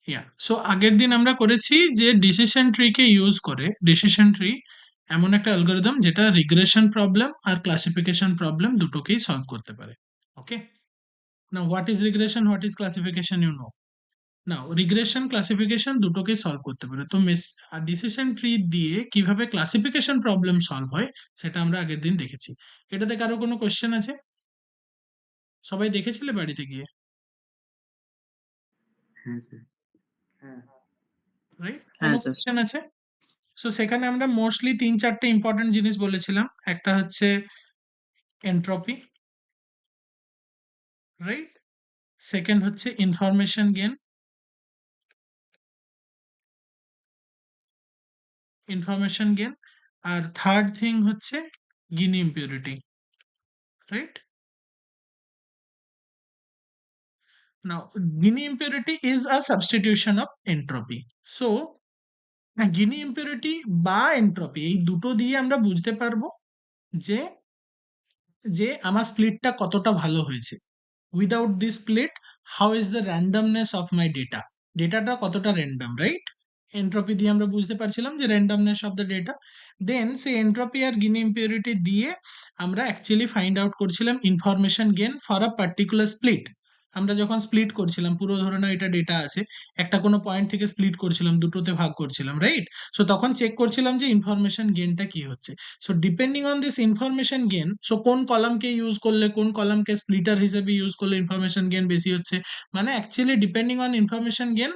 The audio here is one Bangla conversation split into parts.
ইয়া সো আগের দিন আমরা করেছি যে ডিসিশন ট্রি কে ইউজ করে ডিসিশন ট্রি এমন একটা অ্যালগোরিদম যেটা রিগ্রেশন প্রবলেম আর ক্লাসিফিকেশন প্রবলেম দুটোকেই সলভ করতে পারে। Okay, now what is regression, what is classification, you know. Now regression classification দুটোকেই সলভ করতে পারে, তো ডিসিশন ট্রি দিয়ে কিভাবে ক্লাসিফিকেশন প্রবলেম সলভ হয় সেটা আমরা আগের দিন দেখেছি। এটাতে কারো কোনো কোশ্চেন আছে? সবাই দেখেছিলে বাড়িতে গিয়ে? হ্যাঁ স্যার। হ্যাঁ। রাইট, কোনো হ্যাঁ স্যার। কোশ্চেন আছে? সো সেখানে আমরা মোস্টলি 3-4টে ইম্পর্টেন্ট জিনিস বলেছিলাম। একটা হচ্ছে এন্ট্রপি, রাইট? সেকেন্ড হচ্ছে ইনফরমেশন গেন, আর থার্ড থিং হচ্ছে Gini impurity, right? Now Gini impurity is a substitution of entropy. So Gini impurity বা এন্ট্রপি এই দুটো দিয়ে আমরা বুঝতে পারবো যে যে আমার স্প্লিটটা কতটা ভালো হয়েছে। Without this split, how is the randomness of my data, ডেটাটা কতটা র্যান্ডম, রাইট? এন্ট্রপি দিয়ে আমরা বুঝতে পারছিলাম যে randomness of the data. Then সেই এন্ট্রপি আর গিনি ইম্পিউরিটি দিয়ে আমরা অ্যাকচুয়ালি ফাইন্ড আউট করছিলাম information gain for a particular split. আমরা যখন স্প্লিট করছিলাম, পুরো ধরে নাও এটা ডেটা আছে, একটা কোনো পয়েন্ট থেকে স্প্লিট করছিলাম, দুটোতে ভাগ করছিলাম, রাইট? সো তখন চেক করছিলাম যে ইনফরমেশন গেনটা কি হচ্ছে। So depending on this information gain, so কোন কলামকে ইউজ করলে, কোন কলামকে স্প্লিটার হিসেবে ইউজ করলে ইনফরমেশন গেন বেশি হচ্ছে, মানে actually depending on information gain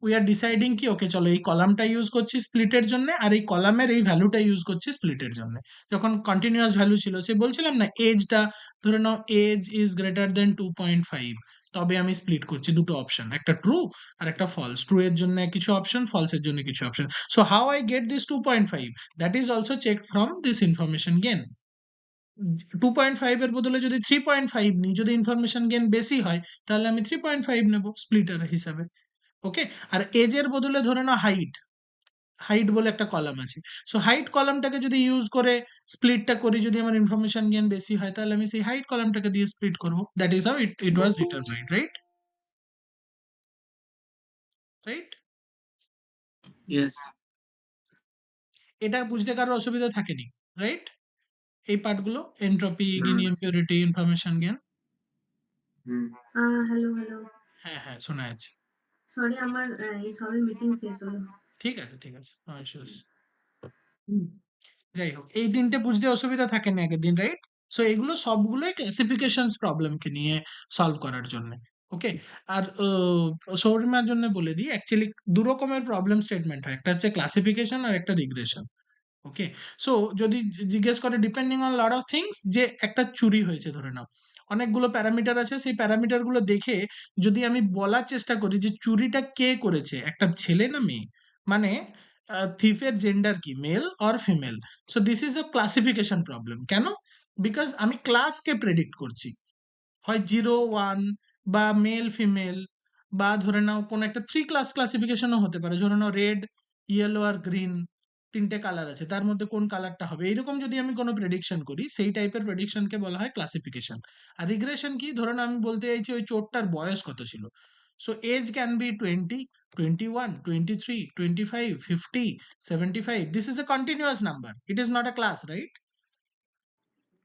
we are deciding কি ওকে চলো এই কলামটা ইউজ করছি স্প্লিটের জন্য, আর এই কলামের এই ভ্যালুটা ইউজ করছি স্প্লিটের জন্য। যখন কন্টিনিউয়াস ভ্যালু ছিল, সে বলছিলাম না এজটা, ধরে নাও এজ ইজ গ্রেটার দেন 2.5, তবে আমি স্প্লিট করছি দুটো অপশন, একটা ট্রু আর একটা ফলস, ট্রু এর জন্য কিছু অপশন, ফলস এর জন্য কিছু option. So how I get this 2.5, that is also checked from this information gain। 2.5 এর বদলে যদি 3.5 নিই, যদি ইনফরমেশন গেন বেশি হয়, তাহলে আমি 3.5 নেব স্প্লিটার হিসাবে। ওকে, আর এজ এর বদলে ধরে নাও হাইট, হাইট বলে একটা কলাম আছে। সো হাইট কলামটাকে যদি ইউজ করে স্প্লিটটা করি, যদি আমার ইনফরমেশন গেন বেশি হয়, তাহলে আমি সেই হাইট কলামটাকে দিয়ে স্প্লিট করব। That is how it was determined, right? Right, yes. এটা বুঝতে কারো অসুবিধা থাকেনি, রাইট? এই পার্টগুলো, এন্ট্রপি, না। Gini impurity, information gain. Hmm. Hello, hello. হ্যাঁ হ্যাঁ, শোনা যাচ্ছে। সরি আমার এই সবে মিটিং শেষ হলো। ঠিক আছে, ঠিক আছে, no issues। যাই হোক, এই 3টে বুঝতে অসুবিধা থাকে না আগের দিন, রাইট? সো এগুলো সবগুলোই ক্লাসিফিকেশনস প্রবলেমকে নিয়ে সলভ করার জন্য। ওকে, আর সৌরিমার জন্য বলে দিই, অ্যাকচুয়ালি দু রকমের প্রবলেম স্টেটমেন্ট হয়, একটা হচ্ছে ক্লাসিফিকেশন আর একটা রিগ্রেশন। ওকে, সো যদি জিজ্ঞেস করে depending on lot of things, যে একটা চুরি হয়েছে ধরে নাও, অনেকগুলো প্যারামিটার আছে, সেই প্যারামিটার গুলো দেখে যদি আমি বলার চেষ্টা করি যে চুরিটা কে করেছে, একটা ছেলে না মেয়ে, মানে থিফের জেন্ডার কি, male or female. So this is a classification problem. কেন? বিকজ আমি ক্লাসকে প্রেডিক্ট করছি, হয় 0 1, বা মেল ফিমেল, বা ধরে নাও কোনো একটা 3 ক্লাস ক্লাসিফিকেশনও হতে পারে, ধরে নাও রেড, ইয়েলো আর গ্রিন, 3টে কালার আছে, তার মধ্যে কোন কালারটা হবে, এইরকম যদি আমি কোনো প্রেডিকশন করি, সেই টাইপের প্রেডিকশনকে বলা হয় ক্লাসিফিকেশন। আর রিগ্রেশন কি, ধরে নাও আমি বলতে চাইছি ওই চোরটার বয়স কত ছিল। So age can be 20, 21, 23, 25, 50, 75, this is a continuous number, it is not a class, right?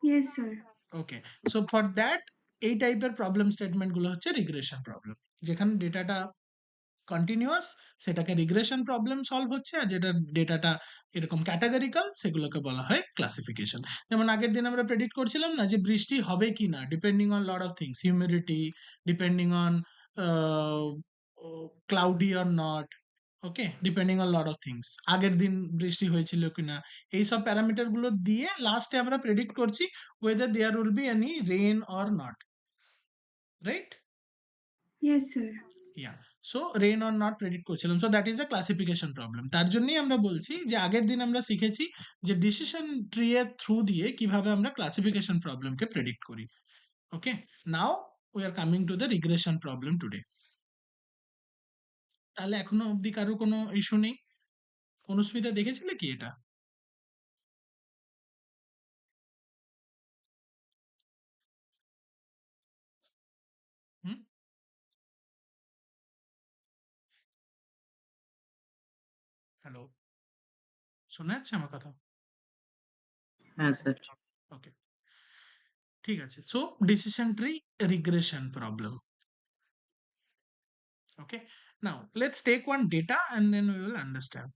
Yes sir. Okay, so for that এই টাইপের প্রবলেম স্টেটমেন্ট গুলো হচ্ছে রিগ্রেশন প্রবলেম, যেখানে ডেটাটা কন্টিনিউয়াস, সেটাকে রিগ্রেশন প্রবলেম সলভ হচ্ছে, আর যেটা ডেটাটা এরকম ক্যাটাগরিক্যাল, সেগুলোকে বলা হয় ক্লাসিফিকেশন। যেমন আগের দিন আমরা প্রেডিক্ট করছিলাম না যে বৃষ্টি হবে কি না, depending on lot of things, humidity, depending on cloudy or not. Okay, depending on lot of things, আগের দিন বৃষ্টি হয়েছিল কিনা, এইসব প্যারামিটার গুলো দিয়ে লাস্টে আমরা প্রেডিক্ট করছি whether there will be any rain or not, right? Yes sir. Yeah, so rain or not predict করছিলাম, so that is a classification problem. তার জন্যই আমরা বলছি যে আগের দিন আমরা শিখেছি যে ডিসিশন ট্রি এর থ্রু দিয়ে কিভাবে আমরা ক্লাসিফিকেশন প্রবলেমকে প্রেডিক্ট করি। Okay, now we are coming to the regression problem today. তাহলে এখনো অবধি কারো কোনো ইস্যু নেই? অনুস্মিতা দেখেছিলে কি এটা? হুম, হ্যালো, শোনা যাচ্ছে আমার কথা? হ্যাঁ স্যার। ওকে, ঠিক আছে। So decision tree regression problem. Okay, now let's take one data and then we will understand.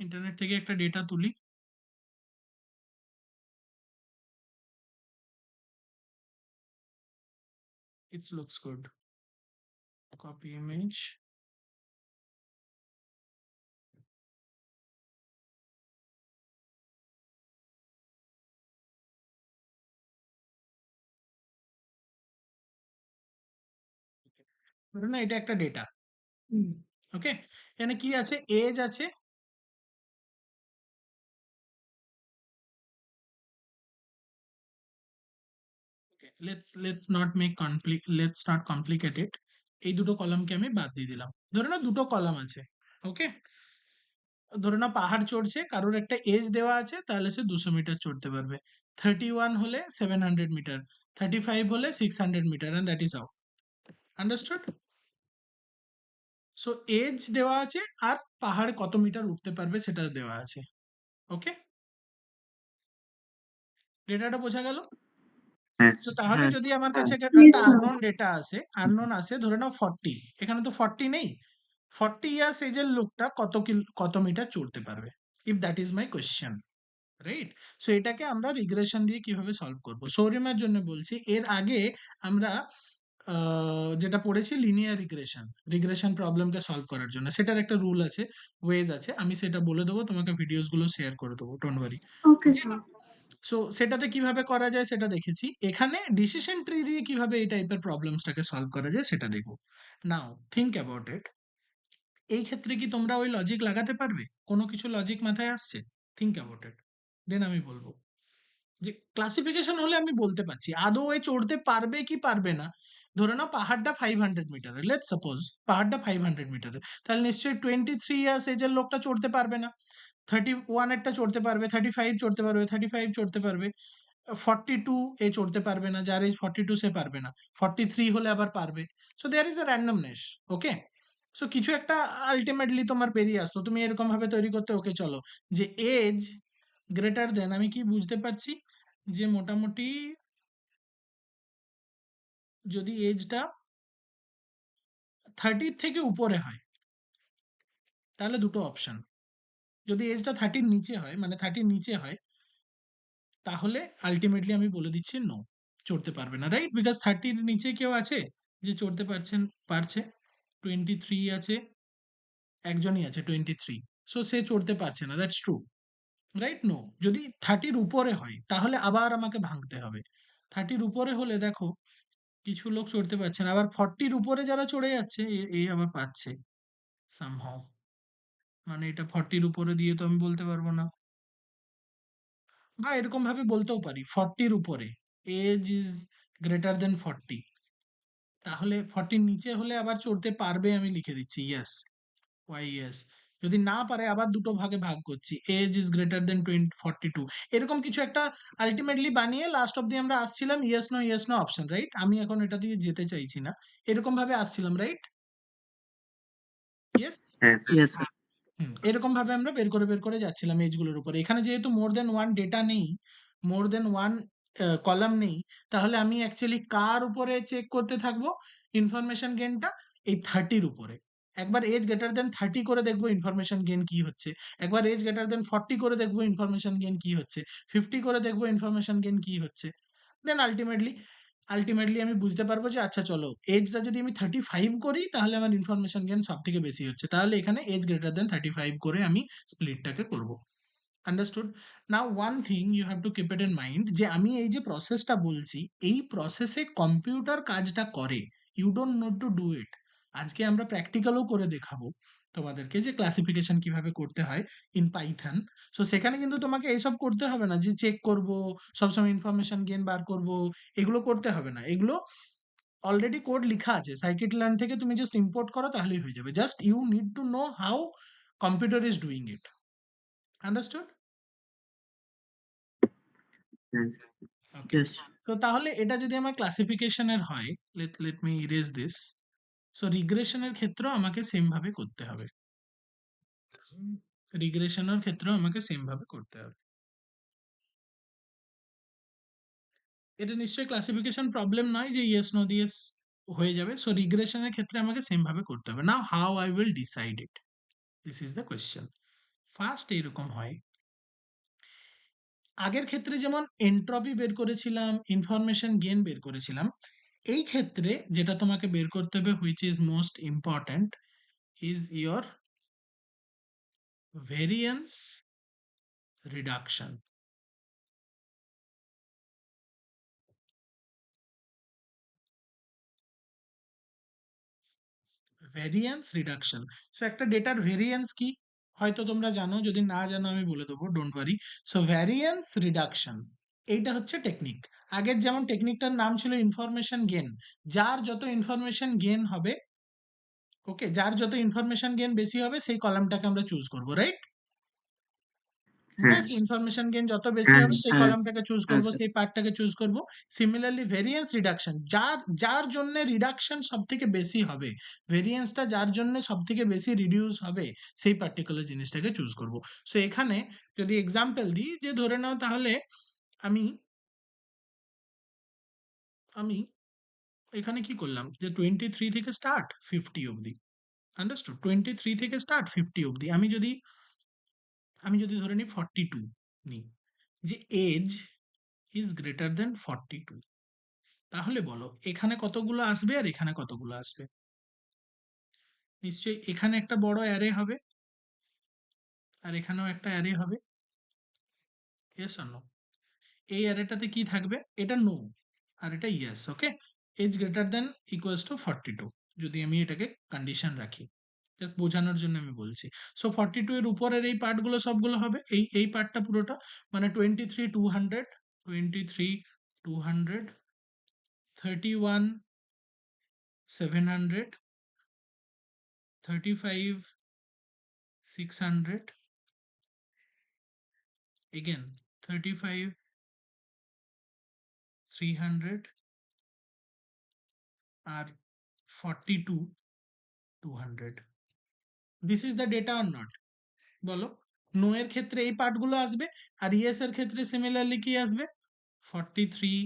Internet থেকে একটা ডেটা তুলি। It looks good. Copy image. ধরো না এটা একটা ডেটা। ওকে, এখানে কি আছে? এজ আছে। Let's not complicate it. এই দুটো কলামকে আমি বাদ দিয়ে দিলাম। ধরে না দুটো কলাম আছে। ওকে, ধরে না পাহাড় চড়ছে, কারোর একটা এজ দেওয়া আছে, তাহলে সে 200 মিটার চড়তে পারবে। 31 হলে 700 মিটার, 35 হলে 600 মিটার, and that is how. Understood? So as দেওয়া আছে আর পাহাড়ে কত মিটার উঠতে পারবে সেটা দেওয়া আছে। ওকে, ডেটাটা বোঝা গেল? হ্যাঁ তো তাহলে হ্যাঁ যদি আমার কাছে একটা Yes, sir. আননোন ডেটা আছে, আননোন আছে ধরে নাও 40, এখানে তো 40 নেই। 40 ইয়ার্স এজের লোকটা কত মিটার চড়তে পারবে? If that is my question, right? So এটাকে আমরা রিগ্রেশন দিয়ে কিভাবে সলভ করব? সৌরিমার জন্য বলছি, এর আগে আমরা যেটা পড়েছি লিনিয়ার রিগ্রেশন, রিগ্রেশন প্রবলেমকে সলভ করার জন্য সেটার একটা রুল আছে, ওয়েজ আছে, আমি সেটা বলে দেবো তোমাকে, ভিডিওস গুলো শেয়ার করে দেবো, don't worry. Okay, okay, sir. So সেটাতে কিভাবে করা যায় সেটা দেখেছি। এখানে ডিসিশন ট্রি দিয়ে কিভাবে এই টাইপের প্রবলেমসটাকে সলভ করা যায় সেটা দেখো। নাও থিঙ্ক অ্যাবাউট ইট। এই ক্ষেত্রে কি তোমরা ওই লজিক লাগাতে পারবে? কোনো কিছু লজিক মাথায় আসছে? থিঙ্ক অ্যাবাউট ইট, দেন আমি বলবো। যে ক্লাসিফিকেশন হলে আমি বলতে পারছি আদৌ এ চড়তে পারবে কি পারবে না। ধরে নাও পাহাড়টা 500 মিটারের, লেটস সাপোজ পাহাড়টা 500 মিটারের, তাহলে নিশ্চয়ই 23 ইয়ার্স এজের লোকটা চড়তে পারবে না। 31 এরটা চড়তে পারবে, 35 চড়তে পারবে, 35 চড়তে পারবে, 42 এ চড়তে পারবে না, যার এজ 42 সে পারবে না, 43 হলে আবার পারবে। So there is a randomness. Okay, so কিছু একটা আলটিমেটলি তোমার বেরিয়ে আসতো, তুমি এরকম ভাবে তৈরি করতে, ওকে চলো, যে এজ গ্রেটার দেন, আমি কি বুঝতে পারছি যে মোটামুটি যদি এজটা 30 থেকে উপরে হয় তাহলে দুটো অপশন। যদি এজটা 30 নিচে হয়, মানে 30 নিচে হয়, তাহলে আলটিমেটলি আমি বলে দিচ্ছি নো, চড়তে পারবে না, রাইট? বিকজ 30 নিচে কেউ আছে যে চড়তে পারছে? 23 আছে, একজনই আছে 23, সো সে চড়তে পারছে না, দ্যাটস ট্রু, রাইট? নো। যদি 30 উপরে হয় তাহলে আবার আমাকে ভাঙতে হবে। 30 উপরে হলে দেখো কিছু লোক চড়তে পারছে না, আবার 40 উপরে যারা চড়ে যাচ্ছে এ আবার পাচ্ছে সামহাও। মানে এটা 40 উপরে দিয়ে তো আমি বলতে পারবো না, বা এরকম ভাবে বলতেও পারি 40 উপরে, এজ ইজ গ্রেটার দেন 40, তাহলে 40 নিচে হলে আবার চড়তে পারবে, আমি লিখে দিচ্ছি ইয়েস, ওয়াই ইয়েস। যদি না পারে আবার দুটো ভাগে ভাগ করছি, এজ ইজ গ্রেটার দেন 42, এরকম কিছু একটা আলটিমেটলি বানিয়ে লাস্ট অব্দি আমরা আসছিলাম ইয়েস নো অপশন, রাইট? আমি এখন এটা দিয়ে যেতে চাইছি না, এরকম ভাবে আসছিলাম, রাইট? ইয়েস। হ্যাঁ Yes, sir. এরকম ভাবে আমরা বের করে যাচ্ছিলাম এজগুলোর উপরে। এখানে যেহেতু মোর দেন ওয়ান ডেটা নেই, মোর দেন ওয়ান কলাম নেই, তাহলে আমি অ্যাকচুয়ালি কার উপরে চেক করতে থাকবো ইনফরমেশন গেনটা? এই 30-র উপরে। একবার এজ গ্রেটার দেন 30 করে দেখবো ইনফরমেশন গেন কি হচ্ছে, একবার এজ গ্রেটার দেন 40 করে দেখবো ইনফরমেশন গেন কি হচ্ছে, 50 করে দেখবো ইনফরমেশন গেন কি হচ্ছে। দেন আলটিমেটলি আমি বুঝতে পারবো যে আচ্ছা চলো, এজটা যদি আমি 35 করি তাহলে আমার ইনফরমেশন গেইন সব থেকে বেশি হচ্ছে, তাহলে এখানে এজ গ্রেটার দেন 35 করে আমি স্প্লিটটাকে করব। Understood? Now one thing you have to keep it in mind, যে আমি এই যে প্রসেসটা বলছি, এই প্রসেসে কম্পিউটার কাজটা করে, you don't know to do it. আজকে আমরা প্র্যাকটিক্যালও করে দেখাবো তোমাদেরকে যে ক্লাসিফিকেশন কিভাবে করতে হয় ইন পাইথন। সো সেখানে কিন্তু তোমাকে এইসব করতে হবে না যে চেক করব, সবসময় ইনফরমেশন গেইন বার করব, এগুলো করতে হবে না। এগুলো অলরেডি কোড লিখা আছে, সাইকিট লার্ন থেকে তুমি জাস্ট ইম্পোর্ট করো তাহলেই হয়ে যাবে। Just you need to know how Computer is doing it. Understood? Yes. Okay. Yes. So তাহলে এটা যদি আমার ক্লাসিফিকেশনের হয়, let me erase this. So রিগ্রেশনের ক্ষেত্রেও আমাকে সেম ভাবে করতে হবে। রিগ্রেশনের ক্ষেত্রেও আমাকে সেম ভাবে করতে হবে। এটা নিশ্চয়ই ক্লাসিফিকেশন প্রবলেম নয় যে ইয়েস নো দিয়ে হয়ে যাবে। সো রিগ্রেশনের ক্ষেত্রে আমাকে সেম ভাবে করতে হবে। Now how I will decide it, this is the question. First এইরকম হয়, আগের ক্ষেত্রে যেমন এন্ট্রপি বের করেছিলাম, ইনফরমেশন গেইন বের করেছিলাম, এই ক্ষেত্রে যেটা তোমাকে বের করতে হবে, which is most important, is your variance reduction. Variance reduction. So একটা ডেটার ভেরিয়েন্স কি হয়তো তোমরা জানো, যদি না জানো আমি বলে দেবো, don't worry. So variance reduction এইটা হচ্ছে টেকনিক। আগের যেমন টেকনিকটার নাম ছিল ইনফরমেশন গেন, যার যত ইনফরমেশন গেন হবে, ওকে, যার যত ইনফরমেশন গেন বেশি হবে সেই কলামটাকে আমরা চুজ করবো, রাইট? মনে হ্যাঁ। আছে, ইনফরমেশন গেইন যত বেশি হ্যাঁ। হবে সেই হ্যাঁ। কলামটাকে চুজ হ্যাঁ করব, স্যার। সেই পার্টটাকে চুজ করব। সিমিলারলি ভেরিয়েন্স রিডাকশন, যার যার জন্য রিডাকশন সব থেকে বেশি হবে, ভেরিয়েন্সটা যার জন্য সব থেকে বেশি রিডিউস হবে, সেই পার্টিকুলার জিনিসটাকে চুজ করব। সো এখানে যদি এক্সাম্পল দিই, যে ধরে নাও তাহলে আমি আমি এখানে কি করলাম, যে 23 থেকে স্টার্ট 50 অবধি। আন্ডারস্টুড? 23 থেকে স্টার্ট 50 অবধি। আমি যদি ধরে নিই 42 নিই, যে এজ ইজ গ্রেটার দেন 42, তাহলে বলো এখানে কতগুলো আসবে আর এখানে কতগুলো আসবে? নিশ্চয়ই এখানে একটা বড় অ্যারে হবে আর এখানেও একটা অ্যারে হবে। Yes or no? এই অ্যারেটাতে কি থাকবে? এটা নো আর এটা yes. Okay, as greater than equals to 42, যদি আমি এটাকে কন্ডিশন রাখি, জাস্ট বোঝানোর জন্য আমি বলছি। সো 42 এর উপরের এই পার্টগুলো সবগুলো হবে, এই পার্টটা পুরোটা, মানে 23 200, 23 200, 31 700, 35 600, again 35 300, আর 42 200। This is the data or not? বলো। নো এর ক্ষেত্রে এই পার্টগুলো আসবে, আর ইয়েস এর ক্ষেত্রে সিমিলারলি কি আসবে? 43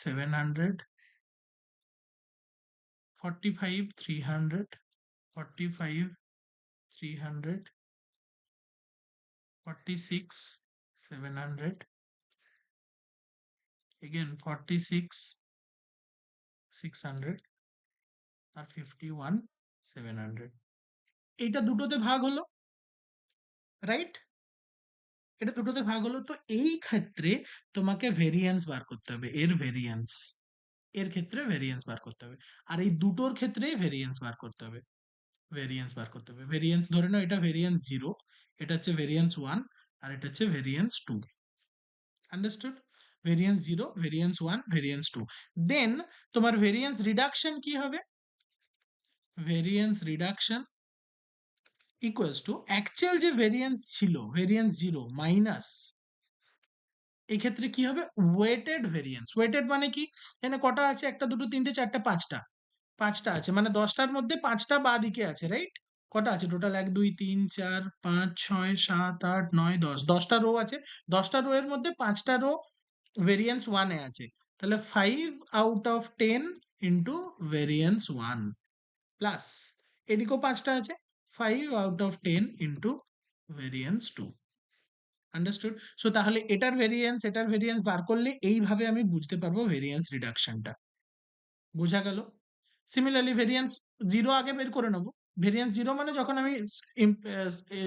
700, 45 300, 45 300, 46 700, again 46 600, আর 51 700। এইটা দুটোতে ভাগ হলো, রাইট? এটা দুটোতে ভাগ হলো। তো এই ক্ষেত্রে তোমাকে ভেরিয়েন্স বার করতে হবে, এর ভেরিয়েন্স, এর ক্ষেত্রে ভেরিয়েন্স বার করতে হবে, আর এই দুটোর ক্ষেত্রেই ভেরিয়েন্স বার করতে হবে। ভেরিয়েন্স বার করতে হবে, ভেরিয়েন্স ধরে নাও এটা ভেরিয়েন্স 0, এটা হচ্ছে ভেরিয়েন্স 1, আর এটা হচ্ছে variance 2। Understood? Variance 0, variance 1, variance 2। দেন তোমার ভেরিয়েন্স রিডাকশন কি হবে? Variance reduction equals to actual যে ভেরিয়েন্স ছিল, ভেরিয়েন্স 0 মাইনাস, এক্ষেত্রে কি হবে? Weighted variance. ওয়েটেড মানে কি? এখানে কটা আছে? একটা দুটো তিনটে চারটে পাঁচটা, পাঁচটা আছে, মানে 10টার মধ্যে 5টা বাঁ দিকে আছে, রাইট? কটা আছে টোটাল? 1 2 3 4 5 6 7 8 9 10, 10টা রো আছে। 10টা রো এর মধ্যে 5টা রো ভেরিয়েন্স 1 এ আছে, তাহলে 5 out of 10 into variance 1 plus এদিকেও 5টা আছে, 5 out of 10 into variance 2। Understood? So তাহলে এটার ভেরিয়েন্স বার করলে এইভাবে আমি বুঝতে পারবো ভেরিয়েন্স রিডাকশনটা। বোঝা গেল? সিমিলারলি ভেরিয়েন্স 0 আগে বের করে নেবো। ভেরিয়েন্স 0 মানে যখন আমি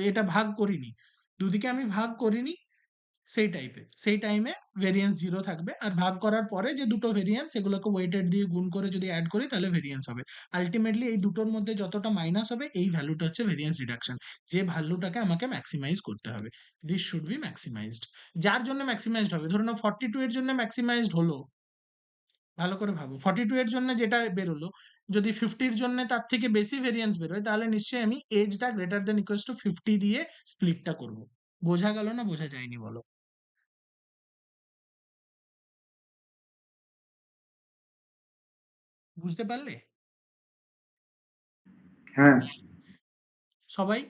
এটা ভাগ করিনি, দুদিকে আমি ভাগ করিনি, সেই টাইমে ভেরিয়েন্স 0 থাকবে, আর ভাগ করার পরে যে দুটো ভেরিয়েন্স, এগুলোকে ওয়েটেড দিয়ে গুণ করে যদি অ্যাড করি তাহলে ভেরিয়েন্স হবে। আলটিমেটলি এই দুটোর মধ্যে যতটা মাইনাস হবে, এই ভ্যালুটা হচ্ছে ভেরিয়েন্স রিডাকশন, যে ভ্যালুটাকে আমাকে ম্যাক্সিমাইজ করতে হবে। This should be maximized. যার জন্য ম্যাক্সিমাইজড হবে, ধরুন 42 এর জন্য ম্যাক্সিমাইজড হলো, ভালো করে ভাবো, 42 এর জন্য যেটা বেরোলো, যদি 50 জন্য তার থেকে বেশি ভেরিয়েন্স বেরোয় তাহলে নিশ্চয়ই আমি এজটা গ্রেটার দেন ইকুয়ালস টু 50 দিয়ে স্প্লিটটা করব। বোঝা গেল না বোঝা যায়নি বলো? বুঝতে পারলে হ্যাঁ সবাই?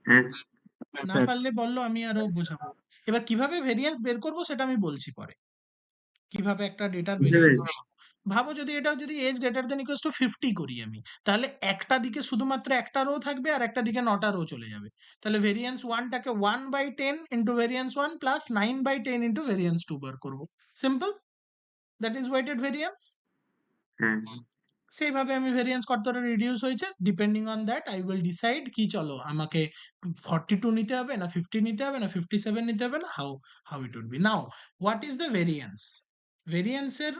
হ্যাঁ না স্যার পারলে বললো, আমি আরো বোঝাবো। এবার কিভাবে ভেরিয়েন্স বের করব সেটা আমি বলছি পরে। কিভাবে একটা ডেটার বুঝতে ভেরিয়েন্স পেরেছি। বের করব। ভাবো যদি এটা যদি as greater than equals to 50 করি আমি, তাহলে একটা দিকে শুধুমাত্র একটা রো থাকবে আর একটা দিকে 9টা রো চলে যাবে। তাহলে ভেরিয়েন্স 1 টাকে 1/10 into variance 1 plus 9/10 into variance 2 বার করব। Simple. That is weighted variance. হ্যাঁ সেইভাবে আমি ভেরিয়েন্স কতটা রিডিউস হয়েছে, depending on that I will decide কি চলো আমাকে 42 নিতে হবে না 50 নিতে হবে না 57 নিতে হবে না, how how it would be. Now what is the variance? ভেরিয়েন্সের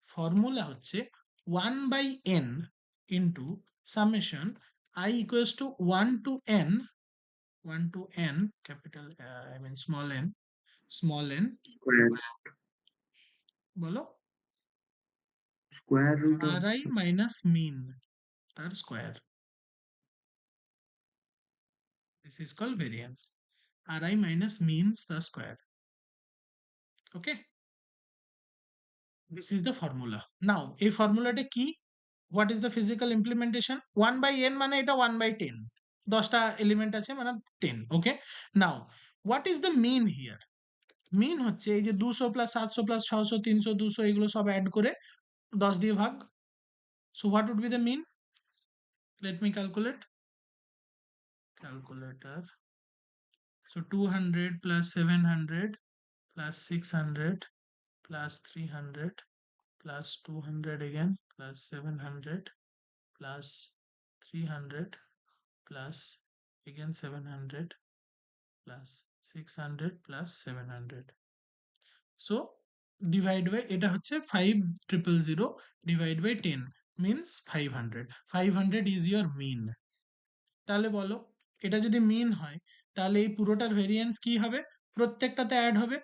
ফর্মুলা হচ্ছে 1/n into summation I equals to 1 to n capital I mean small n square বলো square root of ri minus mean তার square. This is called variance. Ri minus means the square. Okay. This is the formula. Now, এই ফর্মুলাটা কি? What is the physical implementation? 1/n মানে এটা 1/10. 10টা এলিমেন্ট আছে মানে 10. Okay. Now, what is the mean here? Mean হচ্ছে এই যে 200 প্লাস 700 প্লাস 600 300 200 এগুলো সব অ্যাড করে 10 দিয়ে ভাগ। So what would be the mean? Let me calculate. Calculator. So 200 plus 700 plus 600 plus 300 plus 200 again plus 700 plus 300 plus again 700 plus 600 plus 700. So divide by এটা হচ্ছে 5000 divide by 10 means 500. 500 is your mean. তাহলে বলো এটা যদি মিন হয় তাহলে এই পুরোটার ভেরিয়েন্স কি হবে? প্রত্যেকটাতে অ্যাড হবে।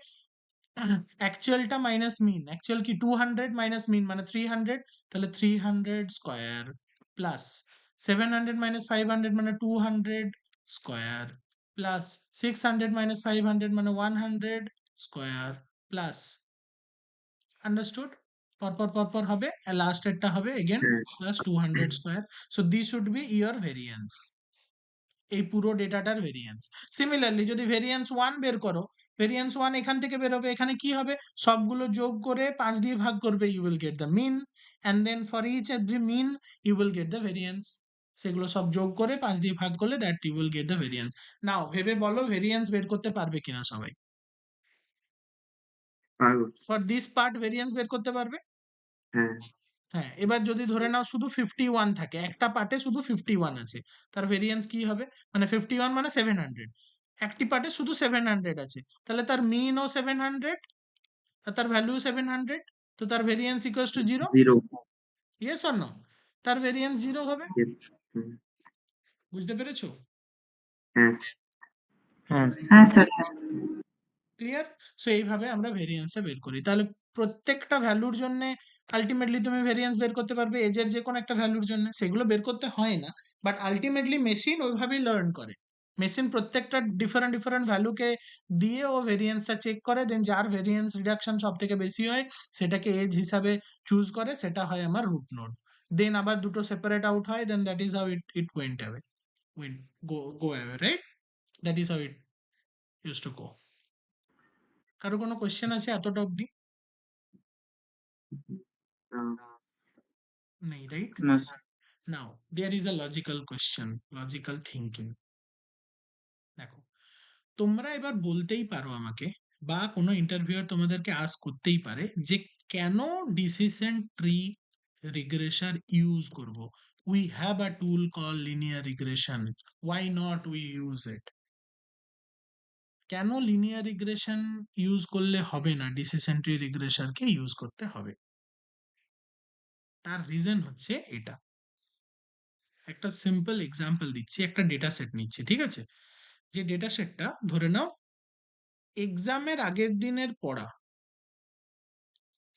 অ্যাকচুয়ালটা মাইনাস মিন, অ্যাকচুয়াল কি 200 মাইনাস মিন মানে 300, তাহলে 300 স্কয়ার প্লাস 700 মাইনাস 500 মানে 200 স্কয়ার প্লাস 600 মাইনাস 500 মানে 100 স্কয়ার প্লাস, আন্ডারস্টুড? পরপর হবে, লাস্ট এরটা হবে এগেন হ্যাঁ plus 200 square. So this should B your variance, এই পুরো ডেটাটার ভেরিয়েন্স। সিমিলারলি যদি ভেরিয়েন্স 1 বের করো, ভেরিয়েন্স 1 এখান থেকে বের হবে, এখানে কি হবে সবগুলো যোগ করে 5 দিয়ে ভাগ করবে, you will get the mean and then for each every mean you will get the variance. সেগুলো সব যোগ করে 5 দিয়ে ভাগ করলে that you will get the variance. Now ভেবে বলো ভেরিয়েন্স বের করতে পারবে কিনা সবাই? পারবো। ফর দিস পার্ট ভেরিয়েন্স বের করতে পারবে? হ্যাঁ হ্যাঁ, এবার যদি ধরে নাও শুধু 51 থাকে, একটা পার্টে শুধু 51 আছে, তার ভেরিয়েন্স কি হবে? মানে 51 মানে 700, একটি পার্টে শুধু 700 আছে, তাহলে তার মিন ও 700 আর তার ভ্যালু 700, তো তার variance equals to 0। Zero yes or no? তার ভেরিয়েন্স 0 হবে। ইয়েস বুঝতে পেরেছো? হ্যাঁ হ্যাঁ হ্যাঁ স্যার ক্লিয়ার? সো এইভাবে আমরা ভেরিয়েন্সটা বের করি। তাহলে প্রত্যেকটা ভ্যালুর জন্য আলটিমেটলি তুমি ভেরিয়েন্স বের করতে পারবে এজের যে কোনো একটা ভ্যালুর জন্য, সেগুলো বের করতে হয় না, বাট আলটিমেটলি মেশিন ওইভাবেই লার্ন করে। মেশিন প্রত্যেকটা ডিফারেন্ট ডিফারেন্ট ভ্যালুকে দিয়ে ও ভেরিয়েন্সটা চেক করে, দেন যার ভেরিয়েন্স রিডাকশন সব থেকে বেশি হয় সেটাকে এজ হিসাবে চুজ করে, সেটা হয় আমার রুট নোড। দেন আবার দুটো সেপারেট আউট হয়, then that is how it went away, go away, right? That is how it used to go. কারো কোনো কোয়েশ্চেন আছে এতটা অবধি? নেই, রাইট? না sir now there is a logical question, logical thinking. দেখো তোমরা এবার বলতেই পারো আমাকে, বা কোনো ইন্টারভিউয়ার তোমাদেরকে আস্ক করতেই পারে যে কেন ডিসিশন ট্রি রিগ্রেশন ইউজ করব? We have a tool call linear regression, why not we use it? কেন লিনিয়ার রিগ্রেশন ইউজ করলে হবে না, ডিসিশন ট্রি রিগ্রেশনকে ইউজ করতে হবে? তার রিজন হচ্ছে এটা। একটা সিম্পল এক্সাম্পল দিচ্ছি, একটা ডেটা সেট নিচ্ছি, ঠিক আছে? যে ডেটা সেটটা ধরে নাও এক্সামের আগের দিনের পড়া,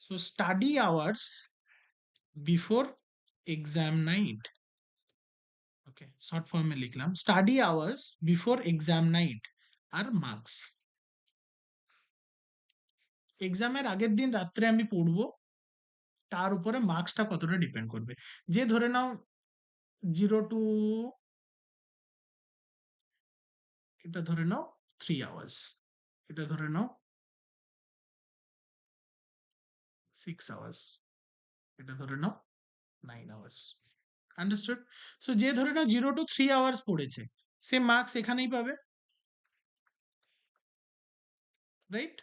So study hours before exam night. Okay, short form এ লিখলাম study hours before exam night আর marks. এক্সামের আগের দিন রাত্রে আমি পড়বো, তার উপরে মার্কসটা কতটা ডিপেন্ড করবে। যে ধরে নাও 0 to এটা ধরে নাও 3 আওয়ার্স, এটা ধরে নাও 6 আওয়ার্স, এটা ধরে নাও 9 আওয়ার্স। আন্ডারস্টুড? সো যে ধরে নাও 0 to 3 আওয়ার্স পড়েছে, সে মার্কস এখানেই পাবে, রাইট?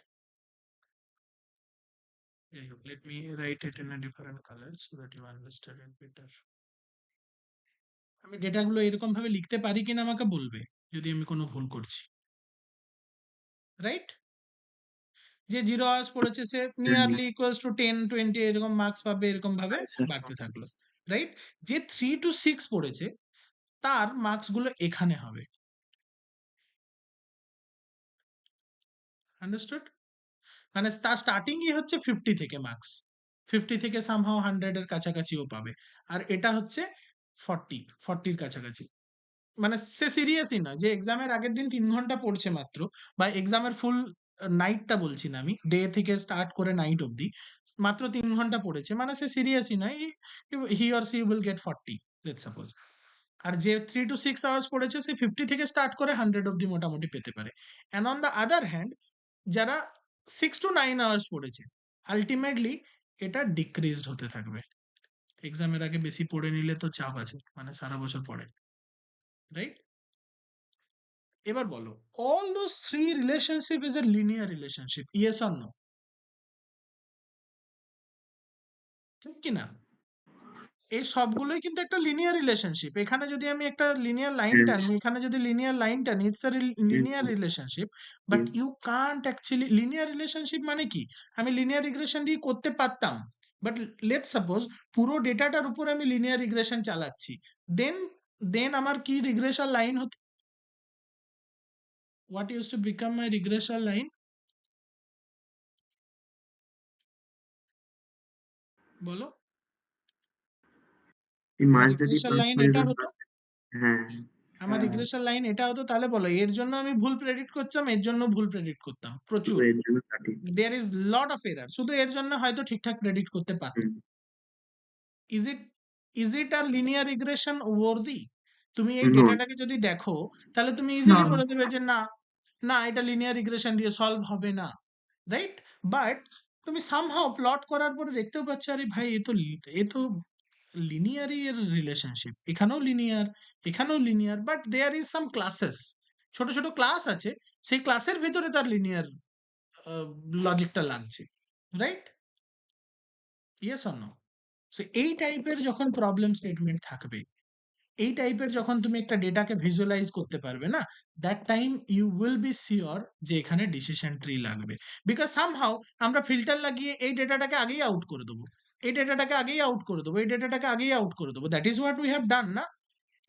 যাই হোক, let me write it in a different color so that you understand it better. আমি ডেটাগুলো এরকম ভাবে লিখতে পারি কিনা আমাকে বলবে যদি আমি কোনো ভুল করছি, রাইট? যে 0 আওয়ার্স পড়েছে সে নিয়ারলি ইকুয়ালস টু 10-20 এরকম মার্কস পাবে, এরকম ভাবে বাড়তে থাকলো, রাইট? যে 3 to 6 পড়েছে তার মার্কস গুলো এখানে হবে। আন্ডারস্টুড? মানে তার স্টার্টিংই হচ্ছে 50 থেকে মার্কস, 50 থেকে সামহাও 100 এর কাছাকাছিও পাবে, আর এটা হচ্ছে 40-40 কাছাকাছি। মানে সে সিরিয়াসই নয় যে এক্সামের আগের দিন 3 ঘন্টা পড়ছে মাত্র, বা এক্সামের ফুল নাইটটা বলছি না, আমি ডে থেকে স্টার্ট করে নাইট অবধি মাত্র 3 ঘন্টা পড়েছে, মানে সে সিরিয়াসই নয়, he or she will get 40, let's suppose. আর যে 3 to 6 আওয়ার্স পড়েছে সে 50 থেকে স্টার্ট করে 100 অবধি মোটামুটি পেতে পারে। And on the other hand যারা 6 to 9 আওয়ার্স পড়েছে, আলটিমেটলি এটা ডিক্রিজড হতে থাকবে। এক্সামের আগে বেশি পড়ে নিলে তো চাপ আছে, মানে সারা বছর পড়ে, রাইট? এবার বলো, all those three relationship is a linear relationship, yes or no? ঠিক কি না? এই সবগুলোই কিন্তু একটা লিনিয়ার রিলেশনশিপ। এখানে যদি আমি একটা লিনিয়ার লাইন টানি, এখানে যদি লিনিয়ার লাইন টানি, it's a linear relationship. But you can't actually, linear relationship মানে কি? আমি লিনিয়ার রিগ্রেশন দিয়ে করতে পারতাম, বাট লেটস সাপোজ পুরো ডেটাটার উপর আমি লিনিয়ার রিগ্রেশন চালাচ্ছি, দেন দেন আমার কি রিগ্রেশন লাইন হতো? What use to become my regression line? বলো। আমার রিগ্রেশন লাইন এটা হতো, আমার রিগ্রেশন লাইন এটা হতো, তাহলে বলো এর জন্য আমি ভুল প্রেডিক্ট করতাম, এর জন্য ভুল প্রেডিক্ট করতাম প্রচুর, there is lot of error, শুধু এর জন্য হয়তো ঠিকঠাক প্রেডিক্ট করতে পারতাম। ইজ ইট ইজ ইট আর লিনিয়ার রিগ্রেশন ওয়ার্দি? তুমি এই ডেটাটাকে যদি দেখো তাহলে তুমি ইজিলি বলে দেবে যে না, না এটা লিনিয়ার রিগ্রেশন দিয়ে সলভ হবে না, রাইট? বাট তুমি সামহাও প্লট করার পরে দেখতেও পাচ্ছ, আরে ভাই এ তো লিনিয়ারই এর রিলেশনশিপ, এখানেও লিনিয়ার, এখানেও linear, but there is some classes, ছোট ছোট ক্লাস আছে, সেই ক্লাসের ভিতরে তার লিনিয়ার লজিকটা লাগছে, right? Yes or no? So এই টাইপের যখন প্রবলেম স্টেটমেন্ট থাকবে, এই টাইপের যখন তুমি একটা ডেটাকে ভিজুয়ালাইজ করতে পারবে না, that time you will be sure যে এখানে ডিসিশন ট্রি লাগবে। বিকজ সামহাউ আমরা ফিল্টার লাগিয়ে এই ডেটাটাকে আগেই আউট করে দেবো, এই ডেটাটাকে আগেই আউট করে দেবো, এই ডেটাটাকে আগেই আউট করে দেবো, that is what we have done না?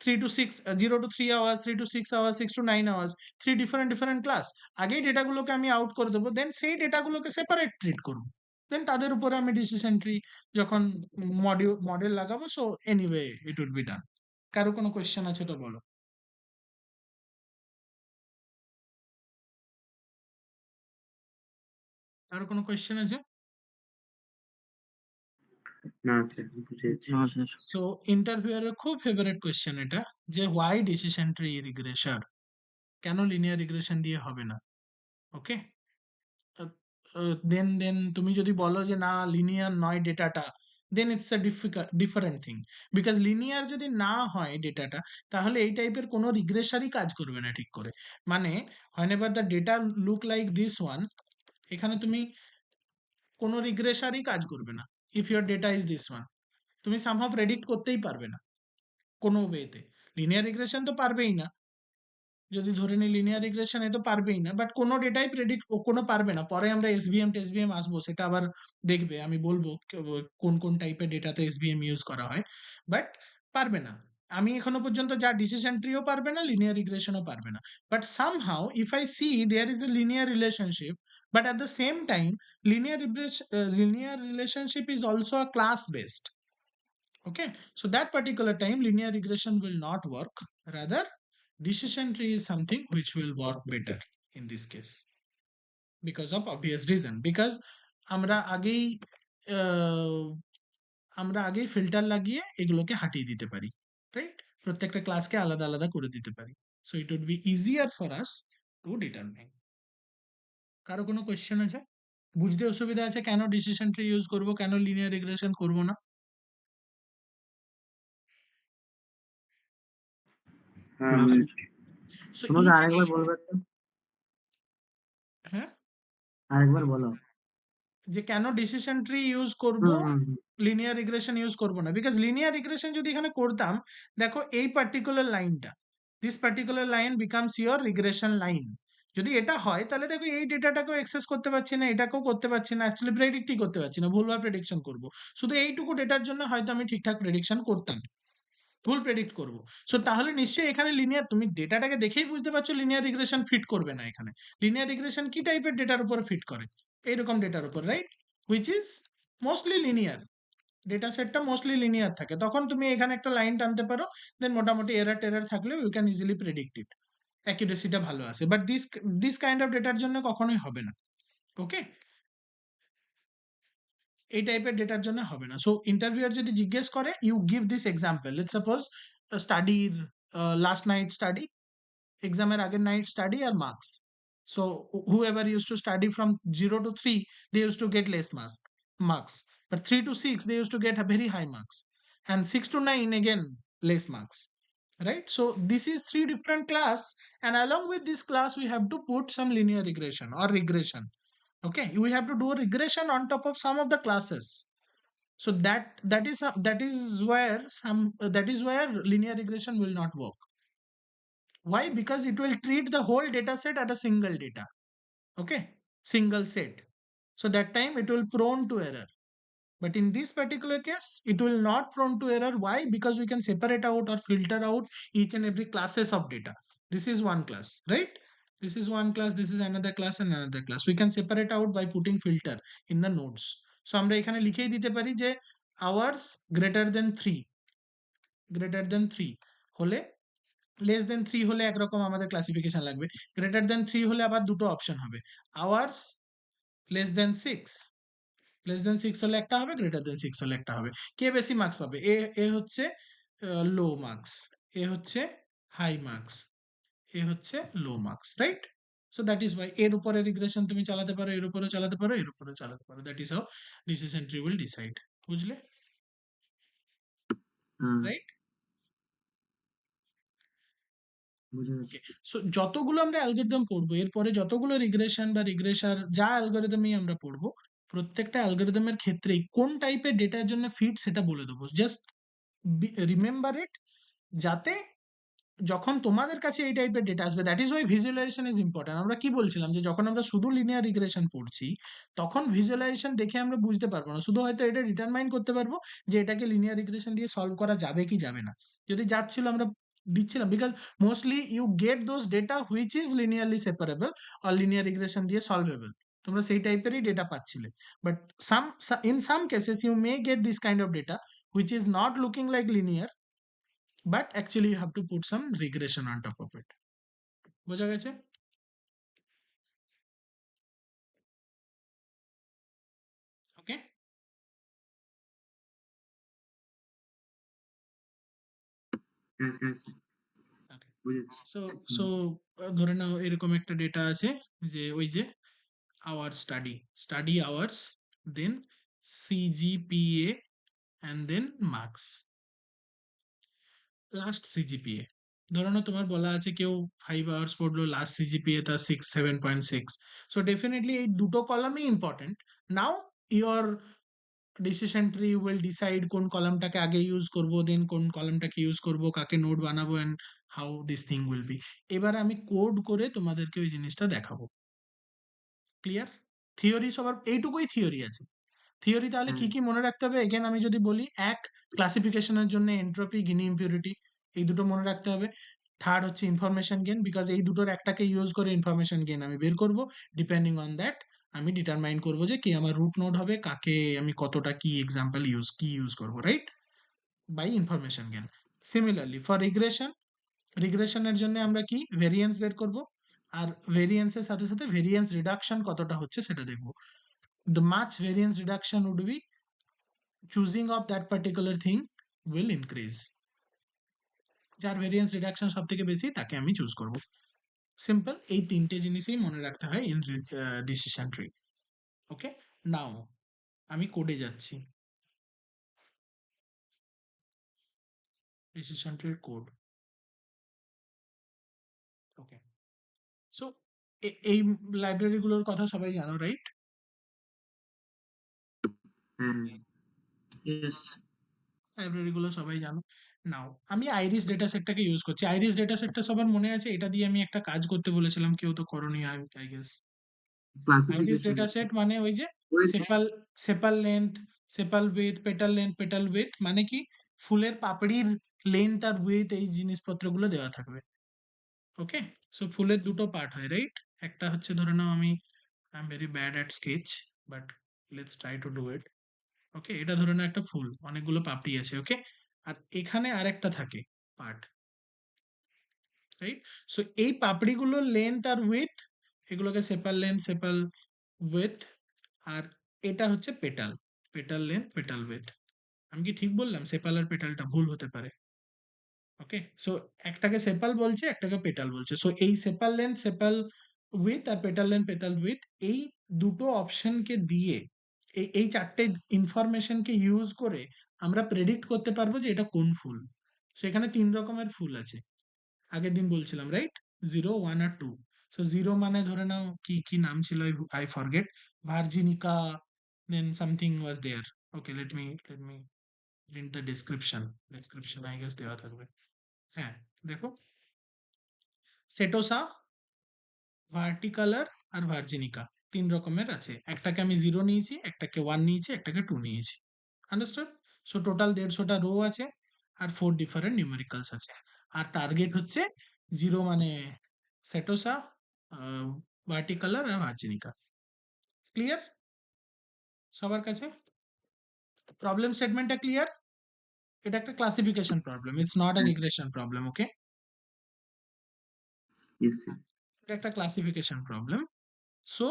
3 to 6, 0 to 3 hours, 3 to 6 hours, 6 to 9 hours, 3 different class. আগেই ডেটাগুলোকে আমি আউট করে দেবো, দেন সেই ডেটাগুলোকে সেপারেট ট্রিট করবো, দেন তাদের উপরে আমি ডিসিশন ট্রি যখন মডেল লাগাবো, so anyway it would be done. কারো কোনো কোয়েশ্চেন আছে তো বলো। কারো কোনো কোয়েশ্চেন আছে? সো ইন্টারভিউয়ারের খুব ফেভারিট কোয়েশ্চেন এটা, যে হোয়াই ডিসিশন ট্রি রিগ্রেশন, কেন লিনিয়ার রিগ্রেশন দিয়ে হবে না? ওকে, দেন তুমি যদি বলো যে না লিনিয়ার নয় ডেটাটা, then it's a different thing. Because linear যদি না হয় ডেটাটা, তাহলে এই টাইপের কোনো রিগ্রেশনই কাজ করবে না ঠিক করে। মানে whenever the data look like this one, এখানে তুমি কোনো রিগ্রেশনই কাজ করবে না। If your data is this one, তুমি সামহাও প্রেডিক্ট করতেই পারবে না কোনো ওয়েতে। লিনিয়ার রিগ্রেশন তো পারবেই না, যদি ধরে নিই লিনিয়ার রিগ্রেশন এ তো পারবেই না, বাট কোনো ডেটাই প্রেডিক্ট কোনো পারবে না। পরে আমরা এসভিএম টেসভিএম আসবো, সেটা আবার দেখবে, আমি বলবো কোন কোন টাইপের ডেটাতে এসভিএম ইউজ করা হয়, বাট পারবে না। আমি এখনো পর্যন্ত যা ডিসিশন ট্রিও পারবে না, লিনিয়ার রিগ্রেশনও পারবে না। But somehow if I see there is a linear relationship, but at the same time linear relationship is also a class based. Okay, so that particular time linear regression will not work. Rather, decision tree is something which will work better in this case because of obvious reason. Because আমরা আগেই আহ, আমরা আগেই ফিল্টার লাগিয়ে এগুলোকে হাঁটিয়ে দিতে পারি, রাইট? প্রত্যেকটা ক্লাসকে আলাদা আলাদা করে দিতে পারি। So it would be easier for us to determine. কারো কোনো কোয়েশ্চেন আছে? বুঝতে অসুবিধা আছে কেন ডিসিশন ট্রি ইউজ করব, কেন লিনিয়ার রিগ্রেশন করব না? হ্যাঁ, না স্যার, বুঝেছি। সো তোমাকে ইচ আরেকবার বলবে তো, হ্যাঁ, আরেকবার বলো। যে কেন ডিসিশন ট্রি ইউজ করব, হুম হুম হুম। লিনিয়ার রিগ্রেশন ইউজ করব না। বিকজ লিনিয়ার রিগ্রেশন যদি এখানে করতাম, দেখো এই পার্টিকুলার লাইনটা, this particular line becomes your regression line. যদি এটা হয় তাহলে দেখো এই ডেটাটাকেও এক্সেস করতে পারছি না, এটাকেও করতে পারছি না, অ্যাকচুয়ালি প্রেডিক্টই করতে পারছি না, ভুলভাল প্রেডিকশন করব। শুধু এইটুকু ডেটার জন্য হয়তো আমি ঠিকঠাক প্রেডিকশন করতাম, ভুল প্রেডিক্ট করব। সো তাহলে নিশ্চয়ই এখানে লিনিয়ার, তুমি ডেটাটাকে দেখেই বুঝতে পারছো লিনিয়ার রিগ্রেশন ফিট করবে না এখানে। লিনিয়ার রিগ্রেশন কি টাইপের ডেটার উপর ফিট করে? এইরকম ডেটার উপর, right? Which is mostly linear. Data সেটটা মোস্টলি লিনিয়ার থাকে, তখন তুমি এখানে একটা লাইন টানতে পারো, দেন মোটামুটি এরার টেরার থাকলেও ইউ ক্যান ইজিলি প্রেডিক্ট ইট, অ্যাকুরেসিটা ভালো আসে। বাট দিস কাইন্ড অফ ডেটার জন্য কখনোই হবে না। ওকে, এই টাইপের ডেটার জন্য হবে না। সো ইন্টারভিউয়ার যদি জিজ্ঞেস করে, you give this example, let's suppose স্টাডির লাস্ট নাইট স্টাডি, এক্সামের আগের নাইট স্টাডি আর marks. So whoever used to study from 0 to 3, they used to get less marks, but 3 to 6 they used to get a very high marks, and 6 to 9 again less marks, right? So this is three different class, and along with this class we have to put some linear regression or regression. Okay, we have to do a regression on top of some of the classes. So that is where linear regression will not work. Why? Because it will treat the whole data set at a single data. Okay, single set. So that time it will prone to error. But in this particular case, it will not prone to error. Why? Because we can separate out or filter out each and every classes of data. This is one class, right? This is one class, this is another class and another class. We can separate out by putting filter in the nodes. So আমরা এখানে লিখেই দিতে পারি যে hours greater than 3 হলে, লেস দেন 3 হলে একরকম আমাদের ক্লাসিফিকেশন লাগবে, গ্রেটার দেন 3 হলে আবার দুটো অপশন হবে, hours less than 6, less than 6 হলে একটা হবে, গ্রেটার দেন 6 হলে একটা হবে। কে বেশি মার্কস পাবে? এ হচ্ছে লো মার্কস, এ হচ্ছে হাই মার্কস, এ হচ্ছে low marks, right? So that is Y এর উপরে রিগ্রেশন তুমি চালাতে পারো, এর উপরেও চালাতে পারো, এর উপরেও চালাতে পারো। That is how decision tree will decide. বুঝলে? হুম, রাইট? বুঝে গেছি। সো যতগুলো আমরা অ্যালগরিদম পড়বো, এরপরে যতগুলো রিগ্রেশন বা রিগ্রেসার যা অ্যালগরিদমই আমরা পড়বো, প্রত্যেকটা অ্যালগরিদমের ক্ষেত্রেই কোন টাইপের ডেটার জন্য ফিট সেটা বলে দেবো। জাস্ট রিমেম্বার ইট, যাতে যখন তোমাদের কাছে এই টাইপের ডেটা আসবে, that is why visualisation is important. আমরা কি বলছিলাম যে যখন আমরা শুধু লিনিয়ার রিগ্রেশন পড়ছি, তখন ভিজুয়ালাইজেশন দেখে আমরা বুঝতে পারবো না, শুধু হয়তো এটা ডিটারমাইন করতে পারবো যে এটাকে লিনিয়ার রিগ্রেশন দিয়ে সলভ করা যাবে কি যাবে না। যদি যাচ্ছিল আমরা দিচ্ছিলাম, because mostly you get those data which is linearly separable আর লিনিয়ার রিগ্রেশন দিয়ে সলভেবল, তোমরা সেই টাইপেরই ডেটা পাচ্ছিলে। But in some cases you may get this kind of data which is not looking like linear, but actually you have to put some regression on top of it. বোঝা গেছে? Okay, Yes, yes, okay. বুঝেছি। so so ধরে নাও এরকম একটা ডেটা আছে, যে ওই যে hour study hours, then CGPA and then marks, last CGPA. ধরে নাও তোমার বলা আছে কেউ 5 আওয়ার্স পড়লো, লাস্ট সিজিপিএ তার 7.6। সো ডেফিনেটলি এই দুটো কলামই important. Now your decision tree will decide কোন কলামটাকে আগে ইউজ করব, দেন কোন কলামটাকে ইউজ করব, কাকে নোড বানাবো, and how this thing will be. এবার আমি কোড করে তোমাদেরকে ওই জিনিসটা দেখাবো। ক্লিয়ার? থিওরি সবার এইটুকুই থিওরি আছে। থিওরি তাহলে কি কি মনে রাখতে হবে? এগেন আমি যদি বলি, এক, ক্লাসিফিকেশনের জন্য এন্ট্রপি, গিনি ইম্পিউরিটি, এই দুটো মনে রাখতে হবে। থার্ড হচ্ছে ইনফরমেশন গেইন, বিকজ এই দুটোর একটাকে ইউজ করে ইনফরমেশন গেইন আমি বের করব। ডিপেন্ডিং অন দ্যাট আমি ডিটারমাইন করব যে কি আমার রুট নোড হবে, কাকে আমি কতটা কি এক্সাম্পল ইউজ করব, right? By information gain. Similarly for রিগ্রেশনের জন্য আমরা কি ভেরিয়েন্স বের করব, আর ভেরিয়েন্সের সাথে সাথে ভেরিয়েন্স রিডাকশন কতটা হচ্ছে সেটা দেখব। The much variance reduction would be choosing of that particular thing will increase. যার ভেরিয়েন্স রিডাকশন সব থেকে বেশি তাকে আমি চুজ করব। সিম্পল, এই তিনটে জিনিসই মনে রাখতে হয় ইন ডিসিশন ট্রি। ওকে, নাও আমি কোডে যাচ্ছি। ডিসিশন ট্রির কোড। ওকে, সো এই লাইব্রেরিগুলোর কথা সবাই জানো, রাইট? Yes. লাইব্রেরিগুলো সবাই জানো। নাও আমি আইরিস ডেটা সেটটাকে ইউজ করছি। আইরিস ডেটা সেটটা সবার মনে আছে? এটা দিয়ে আমি একটা কাজ করতে বলেছিলাম, কেউ তো করোনি I guess. Iris Classification. Data set মানে ওই যে সেপাল length, sepal width, petal with, মানে কি ফুলের পাপড়ির লেন্থ আর উইথ এই জিনিসপত্রগুলো দেওয়া থাকবে। ওকে, সো ফুলের দুটো পার্ট হয়, রাইট? একটা হচ্ছে ধরে নাও I am very bad at sketch, but let's try to do it. Okay, এটা ধরে নাও একটা ফুল, অনেকগুলো পাপড়ি আছে। ওকে, আর এখানে আরেকটা থাকে পার্ট, রাইট? সো এই পাপড়িগুলোর লেন্থ আর উইথ, এগুলোকে সেপাল লেন্থ, সেপাল উইথ, আর এটা হচ্ছে পেটাল লেন্থ, পেটাল উইথ। আমি কি ঠিক বললাম? সেপাল আর পেটালটা ভুল হতে পারে। ওকে, সো একটাকে সেপাল বলছে, একটাকে পেটাল বলছে। সো এই সেপাল লেন্থ, সেপাল উইথ আর পেটাল লেন্থ, পেটাল উইথ, এই দুটো অপশনকে দিয়ে এই চারটে ইনফরমেশনকে ইউজ করে আমরা প্রেডিক্ট করতে পারবো যে এটা কোন ফুল। সেখানে 3 রকমের ফুল আছে, আগের দিন বলছিলাম, রাইট? 0, 1 আর 2। সো 0 মানে ধরে নাও কি কি নাম ছিল, I forget, virginica, then something was there. Okay, let me print the description I guess দেওয়া থাকবে। হ্যাঁ, দেখো, সেটোসা, ভার্টিকালার আর ভার্জিনিকা 3 রকমের আছে। একটাকে আমি 0 নিয়েছি, একটাকে 1 নিয়েছি, একটাকে 2 নিয়েছি। আন্ডারস্টুড? সো টোটাল 150টা রো আছে আর 4 ডিফারেন্ট নিউমেরিক্যালস আছে। আর টার্গেট হচ্ছে 0 মানে সেটোসা, ভার্টিকালার আর ভার্জিনিকা। ক্লিয়ার সবার কাছে? প্রবলেম স্টেটমেন্টটা ক্লিয়ার? এটা একটা classification problem, it's not a regression problem. Okay, Yes, yes. এটা একটা ক্লাসিফিকেশন প্রবলেম। সো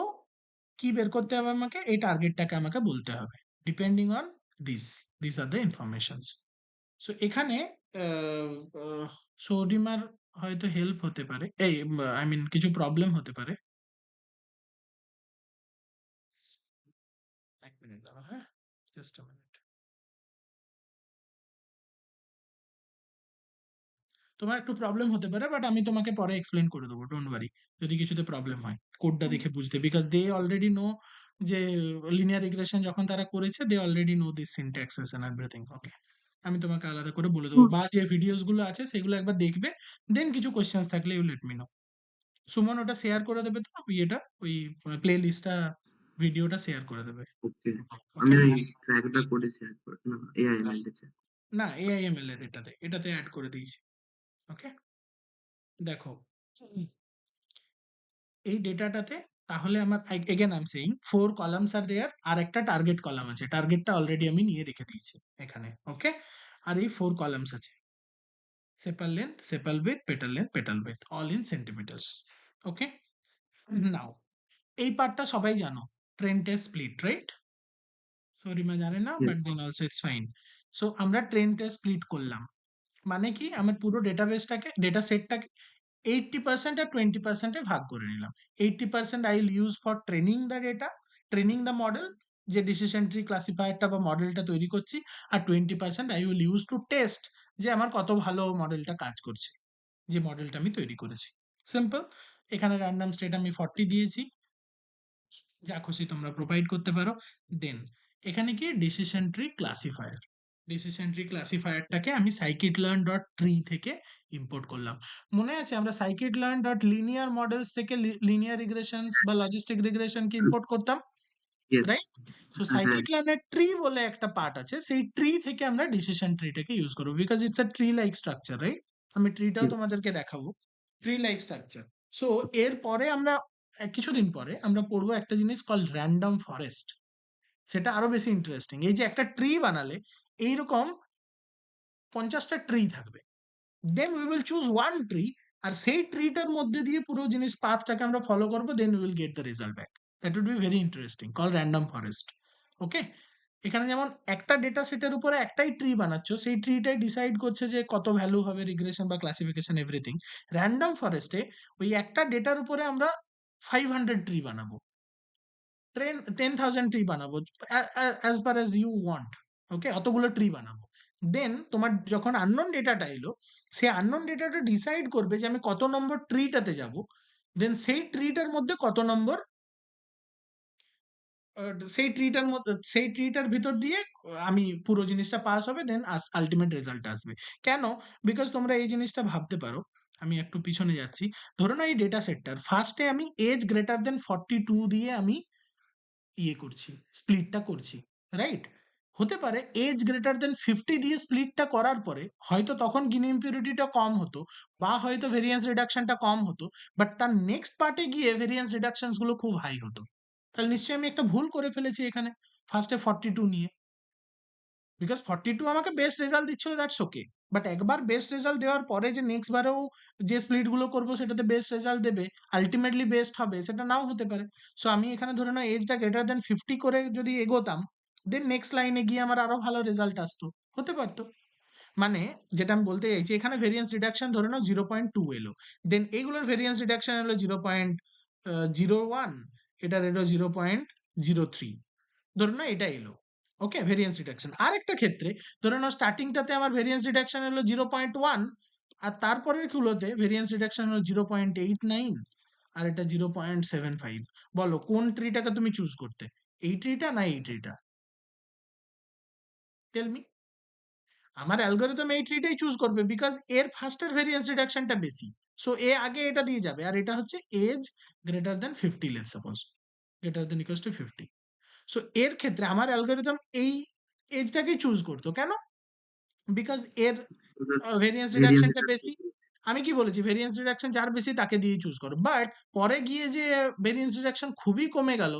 কি বের করতে হবে আমাকে? এই টার্গেটটাকে আমাকে বলতে হবে depending on this are the informations. So এখানে সৌরিমার হয়তো হেল্প হতে পারে, এই আই মিন কিছু প্রবলেম হতে পারে। এক মিনিট দাঁড়াও, হ্যাঁ, জাস্ট আ মিনিট। তোমার একটু প্রবলেম হতে পারে, বাট আমি তোমাকে পরে এক্সপ্লেন করে দেবো, ডোন্ট ওয়ারি। যদি কিছুতে প্রবলেম হয় কোডটা দেখে বুঝতে, বিকজ দে অলরেডি নো যে লিনিয়ার রিগ্রেশন যখন তারা করেছে, they already know this syntaxes and everything. Okay, আমি তোমাকে আলাদা করে বলে দেবো, বা যে ভিডিওস গুলো আছে সেগুলো একবার দেখবে, দেন কিছু কোয়েশ্চেন্স থাকলে you let me know. Suman ওটা শেয়ার করে দেবে তো, ইয়েটা ওই প্লে লিস্টটা, ভিডিওটা শেয়ার করে দেবে। Okay. ওকে, আমি ওই track the code share করে না AIML তে না AIML এর এটাতে অ্যাড করে দিয়েছি। ওকে, দেখো এই ডেটাটাতে তাহলে আমার again I am saying 4 columns are there, আর একটা টার্গেট কলাম আছে, টার্গেটটা অলরেডি আমি নিয়ে রেখে দিয়েছি এখানে। ওকে, আর এই 4 কলামস আছে, sepal length, sepal width, petal width, all in centimetres. Okay, now এই পার্টটা সবাই জানো, ট্রেন টেস্ট স্প্লিট, রাইট? সরিমা জানে না, but Yes. Then also it's fine. So আমরা ট্রেন টেস্ট স্প্লিট করলাম, মানে কি আমার পুরো ডেটাবেসটাকে, ডেটা সেটটাকে 80% আর 20% এ ভাগ করে নিলাম। 80% I will use for training the model, যে ডিসিশন ট্রি ক্লাসিফায়ারটা বা মডেলটা তৈরি করছি, আর 20% I will use to test যে আমার কত ভালো মডেলটা কাজ করছে, যে মডেলটা আমি তৈরি করেছি। সিম্পল, এখানে র্যান্ডম স্টেট আমি 40 দিয়েছি, যা খুশি তোমরা প্রোভাইড করতে পারো। দেন এখানে কি ডিসিশন ট্রি ক্লাসিফায়ারটাকে আমি scikit-learn.tree থেকে ইম্পোর্ট করলাম। মনে আছে আমরা scikit-learn.linear মডেলস থেকে লিনিয়ার রিগ্রেশনস বা লজিস্টিক রিগ্রেশনকে ইম্পোর্ট করতাম, Yes. রাইট? সো হ্যাঁ। scikit-learn-এর ট্রি বলে একটা পার্ট আছে, সেই ট্রি থেকে আমরা ডিসিশন ট্রিটাকে ইউজ করবো, because it's a tree like structure, right? আমি ট্রিটাও হুম। তোমাদেরকে দেখাবো। Tree like structure. সো এর পরে আমরা কিছুদিন পরে আমরা পড়বো একটা জিনিস কল র্যান্ডম ফরেস্ট। সেটা আরো বেশি ইন্টারেস্টিং। এই যে একটা ট্রি বানালে এইরকম 50টা ট্রি থাকবে, then we will choose one tree, আর সেই ট্রিটার মধ্যে দিয়ে পুরো জিনিস পাথটাকে আমরা ফলো করবো, then we will get the result back. That would be very interesting, call random forest. Okay, এখানে যেমন একটা ডেটা সেটের উপরে একটাই ট্রি বানাচ্ছ, সেই ট্রিটাই ডিসাইড করছে যে কত ভ্যালু হবে, রিগ্রেশন বা ক্লাসিফিকেশন এভরিথিং। র্যান্ডম ফরেস্টে ওই একটা ডেটার উপরে আমরা 500 ট্রি বানাবো, 10,000 ট্রি বানাবো, as per as you want. Okay, অতগুলো ট্রি বানাবো। দেন তোমার যখন আননোন ডেটাটা এলো, সেই আননোন ডেটাটা ডিসাইড করবে যে আমি কত নম্বর ট্রিটাতে যাব, দেন সেই ট্রিটার মধ্যে কত নম্বর, সেই ট্রিটার ভিতর দিয়ে আমি পুরো জিনিসটা পাস হবে, দেন আলটিমেট রেজাল্ট আসবে। কেন? বিকজ তোমরা এই জিনিসটা ভাবতে পারো, আমি একটু পিছনে যাচ্ছি। ধরো না এই ডেটা সেটটার ফার্স্টে আমি এজ গ্রেটার দেন 42 দিয়ে আমি ইয়ে করছি, স্প্লিটটা করছি, রাইট? হতে পারে এজ গ্রেটার দেন 50 দিয়ে স্প্লিটটা করার পরে হয়তো তখন গিনি ইম্পিউরিটিটা কম হতো, বা হয়তো ভেরিয়েন্স রিডাকশনটা কম হতো, বাট তার নেক্সট পার্টে গিয়ে ভেরিয়েন্স রিডাকশনস গুলো খুব হাই হতো। তাহলে নিশ্চয়ই আমি একটা ভুল করে ফেলেছি এখানে ফার্স্টে 42 নিয়ে। বিকজ 42 আমাকে বেস্ট রেজাল্ট দিচ্ছিল, দ্যাটস ওকে। বাট একবার বেস্ট রেজাল্ট দেওয়ার পরে যে নেক্সট বারেও যে স্প্লিট গুলো করবো সেটাতে বেস্ট রেজাল্ট দেবে, আলটিমেটলি বেস্ট হবে, সেটা নাও হতে পারে। সো আমি এখানে ধরে নাও এজটা গ্রেটার দেন 50 করে যদি এগোতাম, দেন নেক্সট লাইনে গিয়ে আমার আরো ভালো রেজাল্ট আসতো, হতে পারতো। মানে যেটা আমি বলতে চাইছি, এখানে ভেরিয়েন্স রিডাকশন ধরে নাও 0.2 এলো, দেন এইগুলোর ভেরিয়েন্স রিডাকশন এলো 0.01, এটার এলো 0.03, ধরুন না এটা এলো। ওকে, ভেরিয়েন্স রিডাকশন। আরেকটা ক্ষেত্রে ধরে নাও স্টার্টিংটাতে আমার ভেরিয়েন্স রিডাকশন এলো 0.1, আর তারপরের গুলোতে ভেরিয়েন্স রিডাকশন হলো 0.89, আর এটা 0.75। বলো কোন ট্রিটাকে তুমি চুজ করতে, এই ট্রিটা না এই ট্রিটা? Tell me. আমার অ্যালগোরিদম এই ট্রিটাই চুজ করবে, বিকজ এর ফার্স্টের ভেরিয়েন্স রিডাকশনটা বেশি। সো এ আগে এটা দিয়ে যাবে, আর এটা হচ্ছে age greater than 50, let's suppose greater than equals to 50। So এর ক্ষেত্রে আমার অ্যালগোরিদম এই এজটাকেই চুজ করতো। কেন? বিকজ এর ভেরিয়েন্স ভেরিয়েন্স রিডাকশনটা বেশি। আমি কি বলেছি, ভেরিয়েন্স রিডাকশন যার বেশি তাকে দিয়ে চুজ করো, বাট পরে গিয়ে যে ভেরিয়েন্স রিডাকশন খুবই কমে গেল,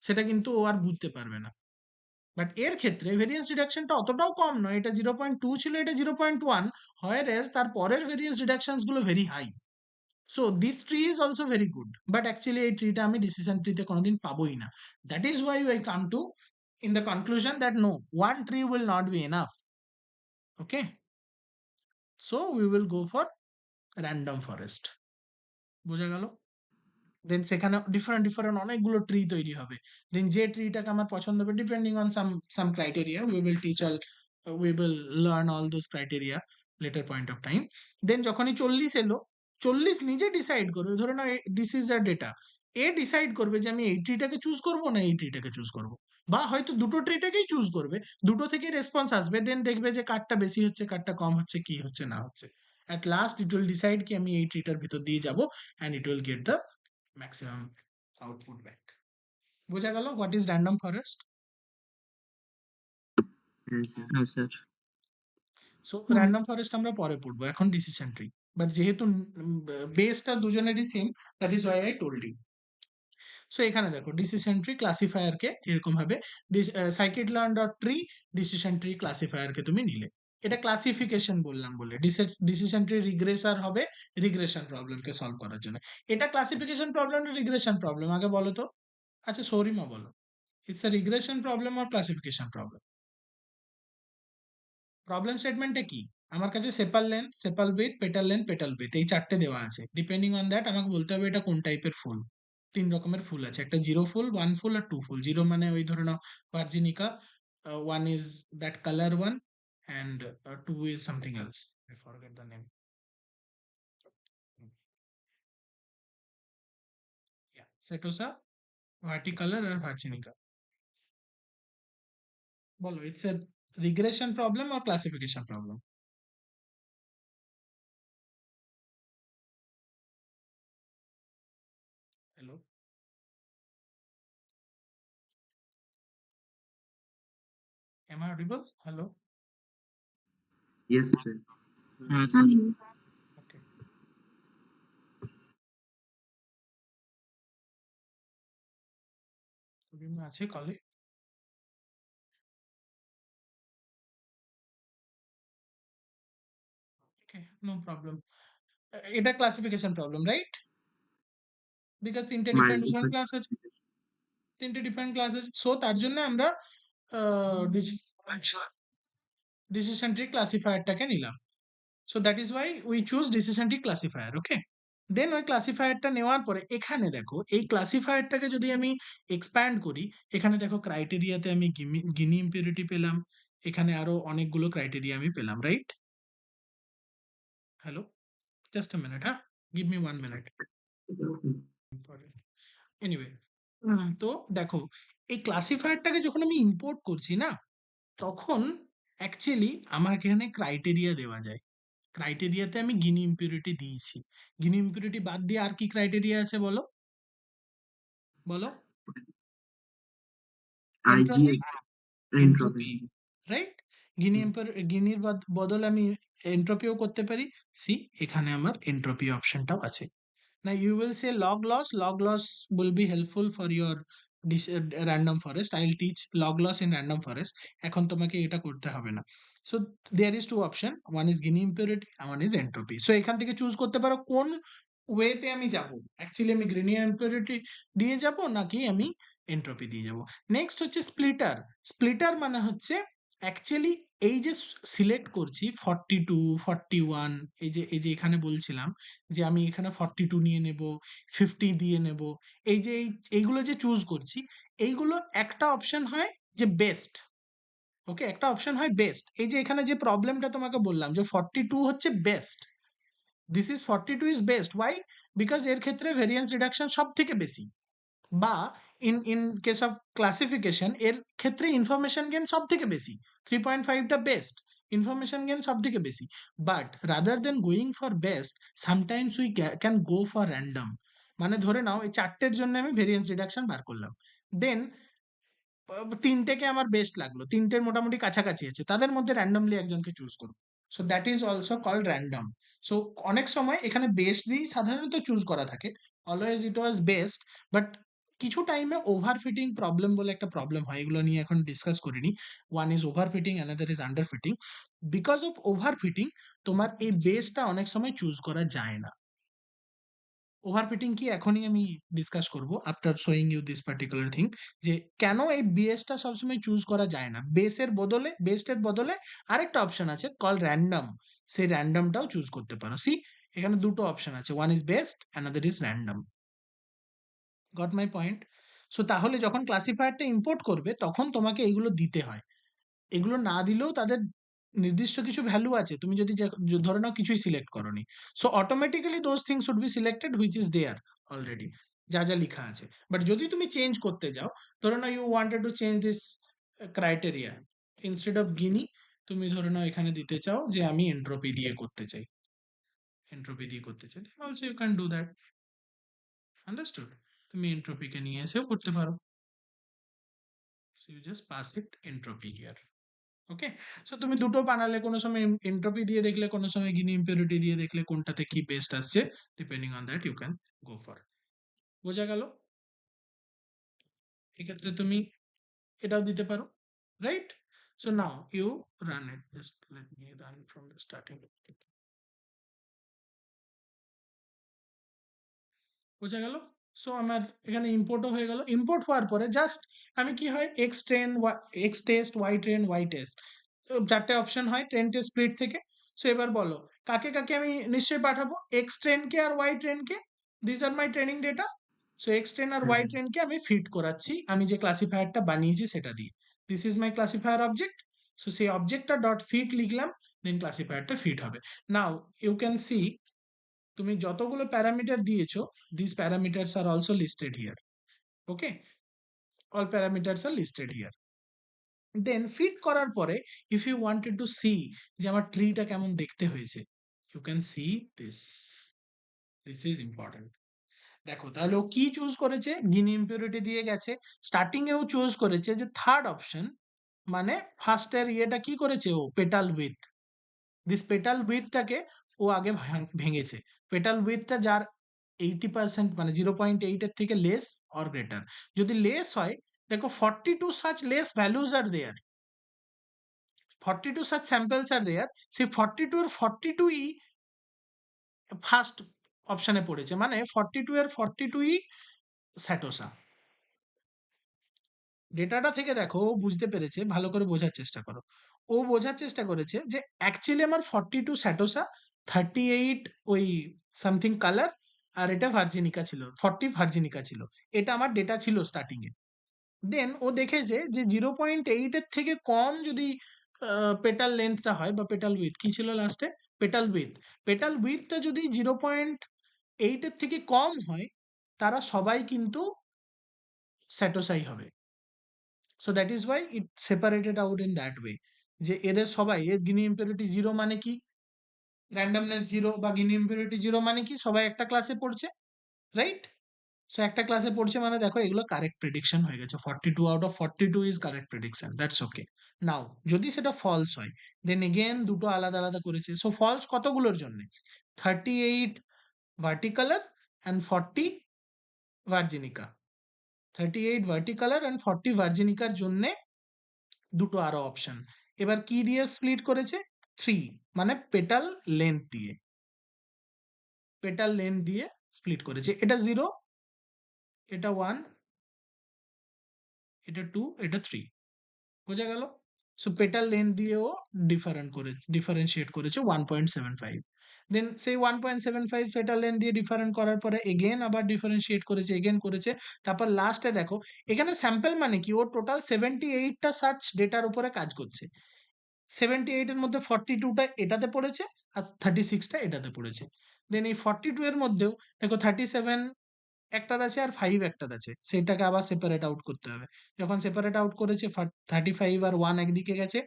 সেটা কিন্তু ও আর বুঝতে পারবে না। বাট এর ক্ষেত্রে ভেরিয়েন্স রিডাকশনটা অতটাও কম নয়, এটা 0.2 ছিল, এটা 0.1, হয় তার পরের ভেরিয়েন্স রিডাকশনস গুলো very high. So this tree is also very good, but actually এই ট্রিটা আমি ডিসিশন ট্রিতে কোনোদিন পাবোই না। That is why I come to in the conclusion that no, one tree will not be enough. Okay, so we will go for random forest. বোঝা গেল? দেন সেখানে ডিফারেন্ট ডিফারেন্ট অনেকগুলো ট্রি তৈরি হবে। দেন যে ট্রিটাকে আমার পছন্দ হবে, depending on some criteria, we will learn all those criteria later point of time. Then যখনই 40 এলো, 40 নিজে ডিসাইড করবে, ধরে নাও দিস ইজ দ্য ডেটা, এ ডিসাইড করবে যে আমি এই ট্রিটাকে চুজ করবো না এই ট্রিটাকে চুজ করবো, বা হয়তো দুটো ট্রিটাকেই চুজ করবে, দুটো থেকে রেসপন্স আসবে, দেন দেখবে যে কারটা বেশি হচ্ছে কারটা কম হচ্ছে, কি হচ্ছে না হচ্ছে। At last it will decide কি আমি এই ট্রিটার ভিতর দিয়ে যাবো, and it will get the maximum output back. বোঝা গেল হোয়াট ইজ র্যান্ডম ফরেস্ট? হ্যাঁ স্যার। সো র্যান্ডম ফরেস্ট আমরা পরে পড়বো, এখন ডিসিশন ট্রি। বাট যেহেতু বেসটা দুজনেরই same, that is why I told you. So এখানে দেখো ডিসিশন ট্রি ক্লাসিফায়ারকে এরকম ভাবে scikit learn dot tree decision tree ক্লাসিফায়ারকে তুমি নিলে, এটা ক্লাসিফিকেশন বললাম বলে। ডিসিশন ট্রি রিগ্রেসার হবে রিগ্রেশন প্রবলেমকে সলভ করার জন্য। এটা ক্লাসিফিকেশন প্রবলেম না রিগ্রেশন প্রবলেম আগে বলো তো? আচ্ছা সরিমা বলো, it's a regression problem or classification problem? Problem স্টেটমেন্টে কি আমার কাছে সেপাল length, sepal width, petal length, petal width এই চারটে দেওয়া আছে। ডিপেন্ডিং অন দ্যাট আমাকে বলতে হবে এটা কোন টাইপের ফুল। তিন রকমের ফুল আছে, একটা জিরো ফুল, ওয়ান ফুল আর টু ফুল। জিরো মানে ওই ধরে নাও virginica, one is that colour one, and two is something else, I forget the name. Setosa, versicolor আর ভার্জিনিকা। বলো, ইটস এ রিগ্রেশন প্রবলেম আর classification problem? Hello, am I audible? Hello? Yes sir. হ্যাঁ স্যার। আছে কলে। Okay, no problem. এটা ক্লাসিফিকেশন প্রবলেম, রাইট? বিকজ তিনটে ডিফারেন্ট ডিফারেন্ট Multiple. ক্লাস আছে, তিনটে ডিফারেন্ট ক্লাস আছে, সো তার জন্য আমরা ডিসিশন ট্রি ক্লাসিফায়ারটাকে নিলাম। So that is why we choose decision tree classifier. Okay, then ওই ক্লাসিফায়ারটা নেওয়ার পরে এখানে দেখো এই ক্লাসিফায়ারটাকে যদি আমি এক্সপ্যান্ড করি, এখানে দেখো ক্রাইটেরিয়াতে আমি গিনি ইম্পিউরিটি পেলাম, এখানে আরো অনেকগুলো ক্রাইটেরিয়া আমি পেলাম, right? Hello, just a minute, হ্যাঁ, গিভ মি 1 মিনিট। এনিওয়ে, তো দেখো এই ক্লাসিফায়ারটাকে যখন আমি ইম্পোর্ট করছি না, তখন অ্যাকচুয়ালি আমার এখানে ক্রাইটেরিয়া দেওয়া যায়। ক্রাইটেরিয়াতে আমি গিনি ইম্পিউরিটি দিয়েছি। গিনি ইম্পিউরিটি বাদ দিয়ে আর কি ক্রাইটেরিয়া আছে বলো? বলো। Entropy, IGS, entropy. রাইট? হুম। গিনির বদলে আমি এন্ট্রপিও করতে পারি। সি, এখানে আমার এন্ট্রপি অপশনটাও আছে। Now you will say log loss. Log loss will be helpful for your random forest. I'll teach log loss in random forest. এখন তোমাকে এটা করতে হবে না। So there is two option. One is Gini impurity and one is entropy. So এখান থেকে চুজ করতে পারো কোন ওয়েতে আমি যাব। অ্যাকচুয়ালি আমি Gini impurity দিয়ে যাব নাকি আমি এন্ট্রপি দিয়ে যাব। নেক্সট হচ্ছে স্প্লিটার। স্প্লিটার মানে হচ্ছে অ্যাকচুয়ালি এই যে সিলেক্ট করছি 42, 41, এই যে এখানে বলছিলাম যে আমি এখানে 42 নিয়ে নেব, 50 দিয়ে নেব। এইগুলো যে চুজ করছি, এইগুলো একটা অপশন হয় যে বেস্ট। ওকে, একটা অপশন হয় বেস্ট। এই যে এখানে যে প্রবলেমটা তোমাকে বললাম যে 42 হচ্ছে best, this is 42 is best. Why? Because এর ক্ষেত্রে ভেরিয়েন্স রিডাকশন সব থেকে বেশি, বা ইন কেস অফ ক্লাসিফিকেশন এর ক্ষেত্রে ইনফরমেশন গেন সব থেকে বেশি। 3.5টা বেস্ট, ইনফরমেশন গেন সব থেকে বেশি। But rather than going for best, sometimes we can go for random. মানে ধরে নাও এই চারটের জন্য আমি ভেরিয়েন্স রিডাকশন বার করলাম, দেন তিনটেকে আমার বেস্ট লাগলো, তিনটের মোটামুটি কাছাকাছি আছে, তাদের মধ্যে র্যান্ডমলি একজনকে চুজ করবো। So that is also called random. So অনেক সময় এখানে বেস্ট দিয়েই সাধারণত চুজ করা থাকে, always it was best. But কিছু টাইমে ওভারফিটিং প্রবলেম বলে একটা প্রবলেম হয়, এগুলো নিয়ে এখন ডিসকাস করিনি। One is overfitting, another is underfitting. Because of overfitting তোমার এই বেসটা অনেক সময় চুজ করা যায় না। ওভারফিটিং কি এখনই আমি ডিসকাস করব after showing you this particular thing, যে কেন এই বেসটা সবসময় চুজ করা যায় না। বেস্টের বদলে আরেকটা অপশন আছে কল র্যান্ডম, সেই র্যান্ডমটাও চুজ করতে পারো। সি, এখানে দুটো অপশন আছে, one is best, another is random. Got my point? So তাহলে যখন ক্লাসিফায়ারটা ইম্পোর্ট করবে তখন তোমাকে এইগুলো দিতে হয়। এগুলো না দিলেও তাদের নির্দিষ্ট কিছু ভ্যালু আছে, তুমি যদি ধরে নাও কিছুই সিলেক্ট করোনি, so automatically those things should be selected which is there already, যা যা লেখা আছে। বাট যদি তুমি চেঞ্জ করতে যাও, ধরে নাও you wanted to change this criteria, instead of Gini তুমি ধরে নাও এখানে দিতে চাও যে আমি এন্ট্রপি দিয়ে করতে চাই, then also you can do that. Understood? তুমি এন্ট্রপিকে নিয়ে এসেও করতে পারো। so you just pass it entropy here. Okay, so তুমি দুটো বানালে, কোনো সময় এন্ট্রপি দিয়ে দেখলে, কোনো সময় গিনি ইম্পিউরিটি দিয়ে দেখলে, কোনটাতে কি বেস্ট আসছে, depending on that you can go for. বোঝা গেল? এক্ষেত্রে তুমি এটাও দিতে পারো, right? So now you run it, just let me run from the starting. বোঝা গেল? সো আমার এখানে ইম্পোর্টও হয়ে গেল। ইম্পোর্ট হওয়ার পরে জাস্ট আমি কি হয়, এক্স টেস্ট, ওয়াই টেস্ট, চারটে অপশন হয় ট্রেন টেস্ট স্প্লিট থেকে। সো এবার বলো কাকে কাকে আমি নিশ্চয়ই পাঠাবো, এক্স ট্রেনকে আর ওয়াই ট্রেনকে। This are my training data. So X train আর ওয়াই ট্রেনকে আমি ফিট করাচ্ছি আমি যে ক্লাসিফায়ারটা বানিয়েছি সেটা দিয়ে। This is my classifier object. So সেই অবজেক্টটা ডট ফিট লিখলাম, দেন ক্লাসিফায়ারটা ফিট হবে। নাও ইউ ক্যান সি তুমি যতগুলো প্যারামিটার দিয়েছো, these parameters are also listed here. Okay, all parameters are listed here. Then fit করার পরে if you wanted to see যে আমার ট্রিটা কেমন দেখতে হয়েছে, you can see this is important. দেখো তাহলে ও কি চুজ করেছে, গিনি ইম্পিউরিটি দিয়ে গেছে। স্টার্টিং এও চুজ করেছে যে থার্ড অপশন, মানে ফার্স্টের ইয়েটা কি করেছে, ও পেটাল উইথ, দিস পেটাল উইথটাকে ও আগে ভেঙেছে। পেটাল উইথটা যার 80% মানে 0.8 এর থেকে লেস অর গ্রেটার, যদি লেস হয় দেখো 42 such less values are there, 42 such samples are there, সেই 42 এর 42 ই ফার্স্ট অপশনে পড়েছে, মানে 42 এর 42 ই স্যাটোসা। ডেটাটা থেকে দেখো ও বুঝতে পেরেছে, ভালো করে বোঝার চেষ্টা করো। ও বোঝার চেষ্টা করেছে যে অ্যাকচুয়ালি আমার 42 স্যাটোসা, 38 ওই সামথিং কালার, আর এটা ভার্জিনিকা ছিল, 40 ভার্জিনিকা ছিল, এটা আমার ডেটা ছিল স্টার্টিং এ। দেন ও দেখেছে যে 0.8 এর থেকে কম যদি পেটাল লেন্থটা হয়, বা পেটাল উইথ কি ছিল লাস্টে, পেটাল উইথটা যদি 0.8 এর থেকে কম হয়, তারা সবাই কিন্তু স্যাটোসাই হবে। So that is why it separated out in that way, যে এদের সবাই, এর গিনি ইম্পিউরিটি জিরো মানে কি, র্যান্ডমনেস জিরো বা গিনি ইম্পিউরিটি জিরো মানে কি, সবাই একটা ক্লাসে পড়ছে, রাইট? সো একটা ক্লাসে পড়ছে মানে দেখো এগুলো কারেক্ট প্রেডিকশন হয়ে গেছে, 42 out of 42 is correct prediction, that's okay. Now যদি সেটা ফলস হয়, দেন এগেন দুটো আলাদা আলাদা করেছে। সো ফলস কতগুলোর জন্য? 38 ভার্টিকালার অ্যান্ড 40 ভার্জিনিকা, 38 ভার্টিকালার অ্যান্ড 40 ভার্জিনিকার জন্য দুটো আরো অপশন। এবার কি দিয়ে স্প্লিট করেছে? 3, মানে পেটাল লেন্থ দিয়ে, পেটাল লেন্থ দিয়ে স্প্লিট করেছে। এটা 0, এটা 1, এটা 2, এটা 3, বোঝা গেল? সো পেটাল লেন্থ দিয়েও ডিফারেন্সিয়েট করেছে 1.75। দেন সেই 1.75 পেটাল লেন্থ দিয়ে ডিফারেন্ট করার পরে এগেন আবার ডিফারেন্সিয়েট করেছে, এগেন করেছে। তারপর লাস্টে দেখো এখানে স্যাম্পল মানে কি, ও টোটাল 78টা সার্চ ডেটার উপরে কাজ করছে। 78 এর মধ্যে 42টা এটাতে পড়েছে, আর 36টা এটাতে পড়েছে। দেন এই 42 এর মধ্যেও দেখো 37 একটার আছে আর 5 একটার আছে, সেটাকে আবার সেপারেট আউট করতে হবে। যখন সেপারেট আউট করেছে 35 আর 1 একদিকে গেছে,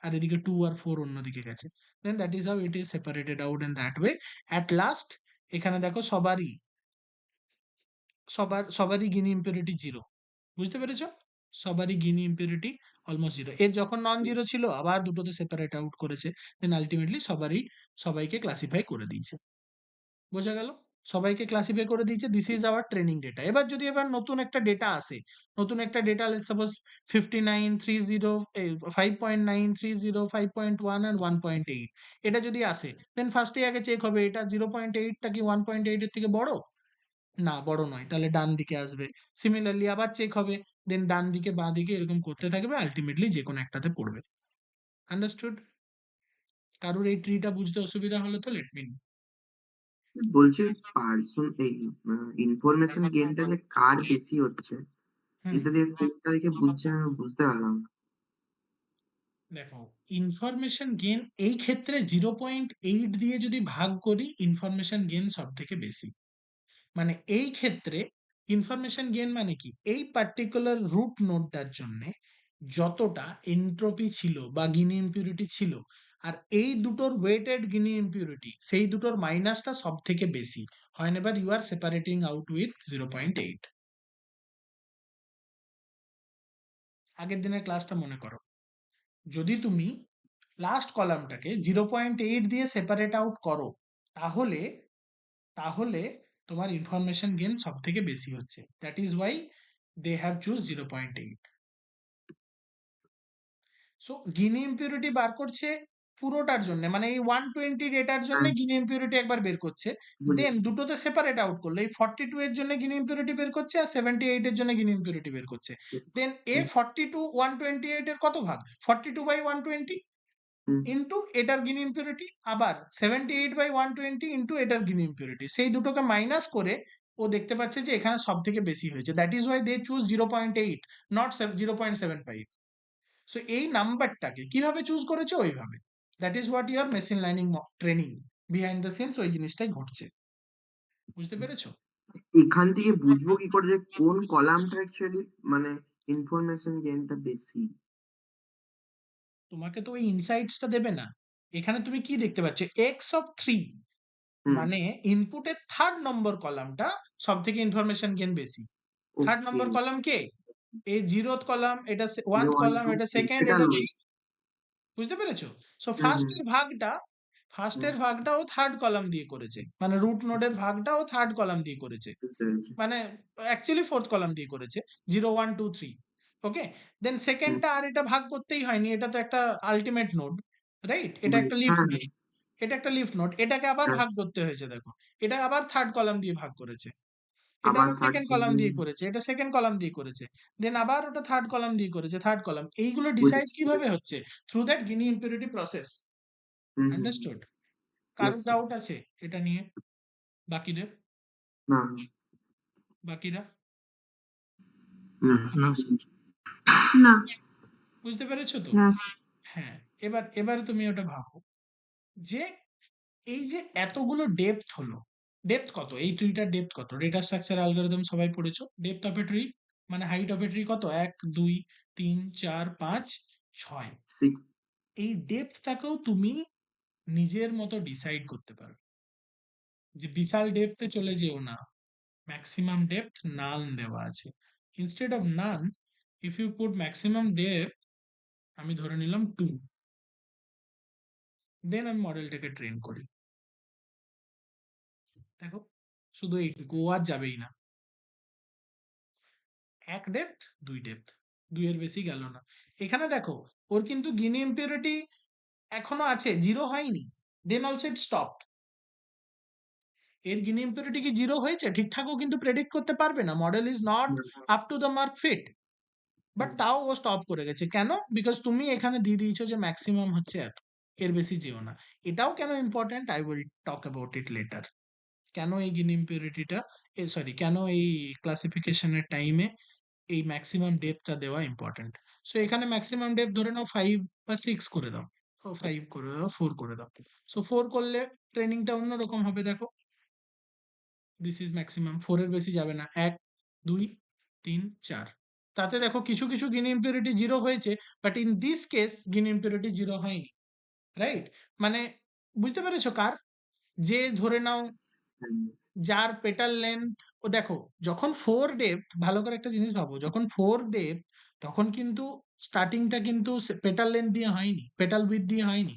আর এদিকে 2 আর 4 অন্যদিকে গেছে। Then that is how it is separated out in that way. At last এখানে দেখো সবারই গিনি ইম্পিউরিটি জিরো, বুঝতে পেরেছো? সবারই গিনি ইম্পিউরিটি অলমোস্ট জিরো। এর যখন নন জিরো ছিল আবার দুটোতে সেপারেট আউট করেছে, দেন আলটিমেটলি সবাইকে ক্লাসিফাই করে দিয়েছে। বোঝা গেল? সবাইকে ক্লাসিফাই করে দিয়েছে। This is our training data. এবার নতুন একটা ডেটা আসে, নতুন একটা ডেটা, লেটস সাপোজ 59, 30, 5.9, 30, 5.1 আর 1.8, এটা যদি আসে, দেন ফার্স্টে আগে চেক হবে এটা 0.8টা কি 1.8 এর থেকে বড়? না, বড় নয়, তাহলে ডান দিকে আসবে। সিমিলারলি আবার চেক হবে, দেন ডান দিকে বাঁ দিকে এরকম করতে থাকবে, আলটিমেটলি যে কোনো একটাতে পড়বে। আন্ডারস্টুড? কারোর এই ট্রিটা বুঝতে অসুবিধা হলে তো লেট মি নো। বলছি এই ইনফরমেশন গেমটা যে কার বেশি হচ্ছে, এটা দিয়ে কোনটা দেখে বুঝতে পারলাম না। দেখো ইনফরমেশন গেন এই ক্ষেত্রে 0.8 দিয়ে যদি ভাগ করি, ইনফরমেশন গেন সব থেকে বেশি। মানে এই ক্ষেত্রে ইনফরমেশন গেন মানে কি, এই পার্টিকুলার রুট নোডটার জন্য যতটা এন্ট্রপি ছিল বা গিনি ইম্পিউরিটি ছিল, আর এই দুটোর ওয়েটেড গিনি ইম্পিউরিটি, সেই দুটোর মাইনাসটা সব থেকে বেশি হয়। এবার you are separating out with 0.8। আগের দিনের ক্লাসটা মনে করো, যদি তুমি লাস্ট কলামটাকে 0.8 দিয়ে সেপারেট আউট করো, তাহলে তাহলে তোমার ইনফরমেশন গেন সব থেকে বেশি হচ্ছে। That is why they have chose 0.8। So Gini impurity বার করছে পুরোটার জন্য, মানে এই 120 ডেটার জন্য হ্যাঁ, গিনি ইম্পিউরিটি একবার বের করছে। দেন বুঝেছি। দুটোতে সেপারেট আউট করলো, এই 42 এর জন্য গিনি ইম্পিউরিটি বের করছে, আর 78 এর জন্য গিনি ইম্পিউরিটি বের করছে। দেন এ হুম, 42 128 এর কত ভাগ, 42/120 হুম, ইন্টু এটার গিনি ইম্পিউরিটি, আবার 78/120 ইন্টু এটার গিনি ইম্পিউরিটি, সেই দুটোকে মাইনাস করে ও দেখতে পাচ্ছে যে এখানে সব থেকে বেশি হয়েছে। That is why they choose 0.8, not 0.75। So এই নাম্বারটাকে কিভাবে চুজ করেছে ওইভাবে। That is what your machine learning training, behind the scenes ওই জিনিসটাই ঘটছে। বুঝতে পেরেছো? এখান থেকে বুঝবো কি করে যে কোন কলামটা অ্যাকচুয়ালি মানে ইনফরমেশন গেমটা বেশি? তোমাকে তো ওই ইনসাইটসটা দেবে না। এখানে তুমি কি দেখতে পাচ্ছ, এক্স অফ 3, হুম, মানে ইনপুটের 3rd নম্বর কলামটা সব থেকে ইনফরমেশন গেন বেশি। 3rd ওকে। নম্বর কলাম কে? এই 0th কলাম, এটা যে 1th 1 কলাম, 2 এটা 3 সেকেন্ড, পেটাল এটা উইথ। বুঝতে পেরেছো? সো হুম, হুম, ফার্স্টের হুম, ভাগটাও 3rd কলাম দিয়ে করেছে, মানে রুট নোডের ভাগটাও 3rd কলাম দিয়ে করেছে, বুঝতে পেরেছি। মানে অ্যাকচুয়ালি 4th কলাম দিয়ে করেছে, 0 1 2 3। ওকে? দেন হুম, সেকেন্ডটা আর এটা ভাগ করতেই হয়নি। এটা তো একটা আল্টিমেট নোড, রাইট? এটা একটা লিফ হ্যাঁ, নোড। এটা একটা লিফ নোড। এটাকে আবার হ্যাঁ, ভাগ করতে হয়েছে দেখো। এটা আবার থার্ড কলাম দিয়ে ভাগ করেছে। এটা আবার আবার থার্ড সেকেন্ড কলাম কলামে দিয়ে করেছে। এটা সেকেন্ড কলাম দিয়ে করেছে। দেন আবার ওটা থার্ড কলাম দিয়ে করেছে, থার্ড কলাম। এইগুলো ডিসাইড বুঝেছি। কিভাবে হচ্ছে? Through that Gini impurity process. Hmm, hmm, hmm. Understood? Yes কারোর স্যার। ডাউট আছে এটা নিয়ে? বাকিদের? না, বাকিরা? না, না স্যার না। বুঝতে পেরেছো তো? না স্যার। হ্যাঁ, এবার তুমি ওটা ভাবো যে এই যে এতগুলো ডেপথ হলো, ডেপথ কত? এই ট্রিটার ডেপথ কত? ডেটা স্ট্রাকচার অ্যালগরিদম সবাই পড়েছো। ডেপথ অফ এ ট্রি মানে হাইট অফ এ ট্রি কত? 1, 2, 3, 4, 5, 6। 6 এই ডেপথটাকেও তুমি নিজের মতো ডিসাইড করতে পারো। যে বিশাল ডেপথে চলে যেও না। ম্যাক্সিমাম ডেপথ নাল দেওয়া আছে। Instead of none, if you put maximum depth, আমি ধরে নিলাম 2, দেন আমি মডেলটাকে ট্রেন করি। দেখো, শুধু এইটুকু, ও আর যাবেই না। 1 ডেপথ, 2 ডেপথ, 2 এর বেশি গেল না। এখানে দেখো, ওর কিন্তু Gini impurity এখনো আছে, 0 হয়নি। দেন অলসো ইট স্টপড। এর Gini impurity কি 0 হয়েছে? ঠিকঠাকও কিন্তু প্রেডিক্ট করতে পারবে না। Model is not up to the mark fit. But তাও ও স্টপ করে গেছে। কেন? বিকজ তুমি এখানে দিয়ে দিয়েছো যে ম্যাক্সিমাম হচ্ছে এত, এর বেশি যেও না। এটাও কেন important, I will talk about it later. কেন এই Gini impurity-টা, সরি, কেন এই ক্লাসিফিকেশনের টাইমে এই ম্যাক্সিমাম ডেপথটা দেওয়া ইম্পর্টেন্ট। সো এখানে ম্যাক্সিমাম ডেপথ ধরে নাও 5 বা 6 করে দাও। ও 5 করে দাও, 4 করে দাও। সো 4 করলে ট্রেনিংটা অন্যরকম হবে দেখো। দিস ইজ ম্যাক্সিমাম, 4 এর বেশি যাবে না। 1, 2, 3, 4। তাতে দেখো কিছু কিছু Gini impurity 0 হয়েছে, but in this case Gini impurity 0 হয়নি, রাইট? মানে বুঝতে পেরেছো কার? যে ধরে নাও যার পেটাল লেন্থ, ও দেখো যখন 4 ডেপথ, ভালো করে একটা জিনিস ভাবো, যখন 4 ডেপথ তখন কিন্তু স্টার্টিংটা কিন্তু পেটাল লেন্থ দিয়ে হয়নি, পেটাল উইথ দিয়ে হয়নি।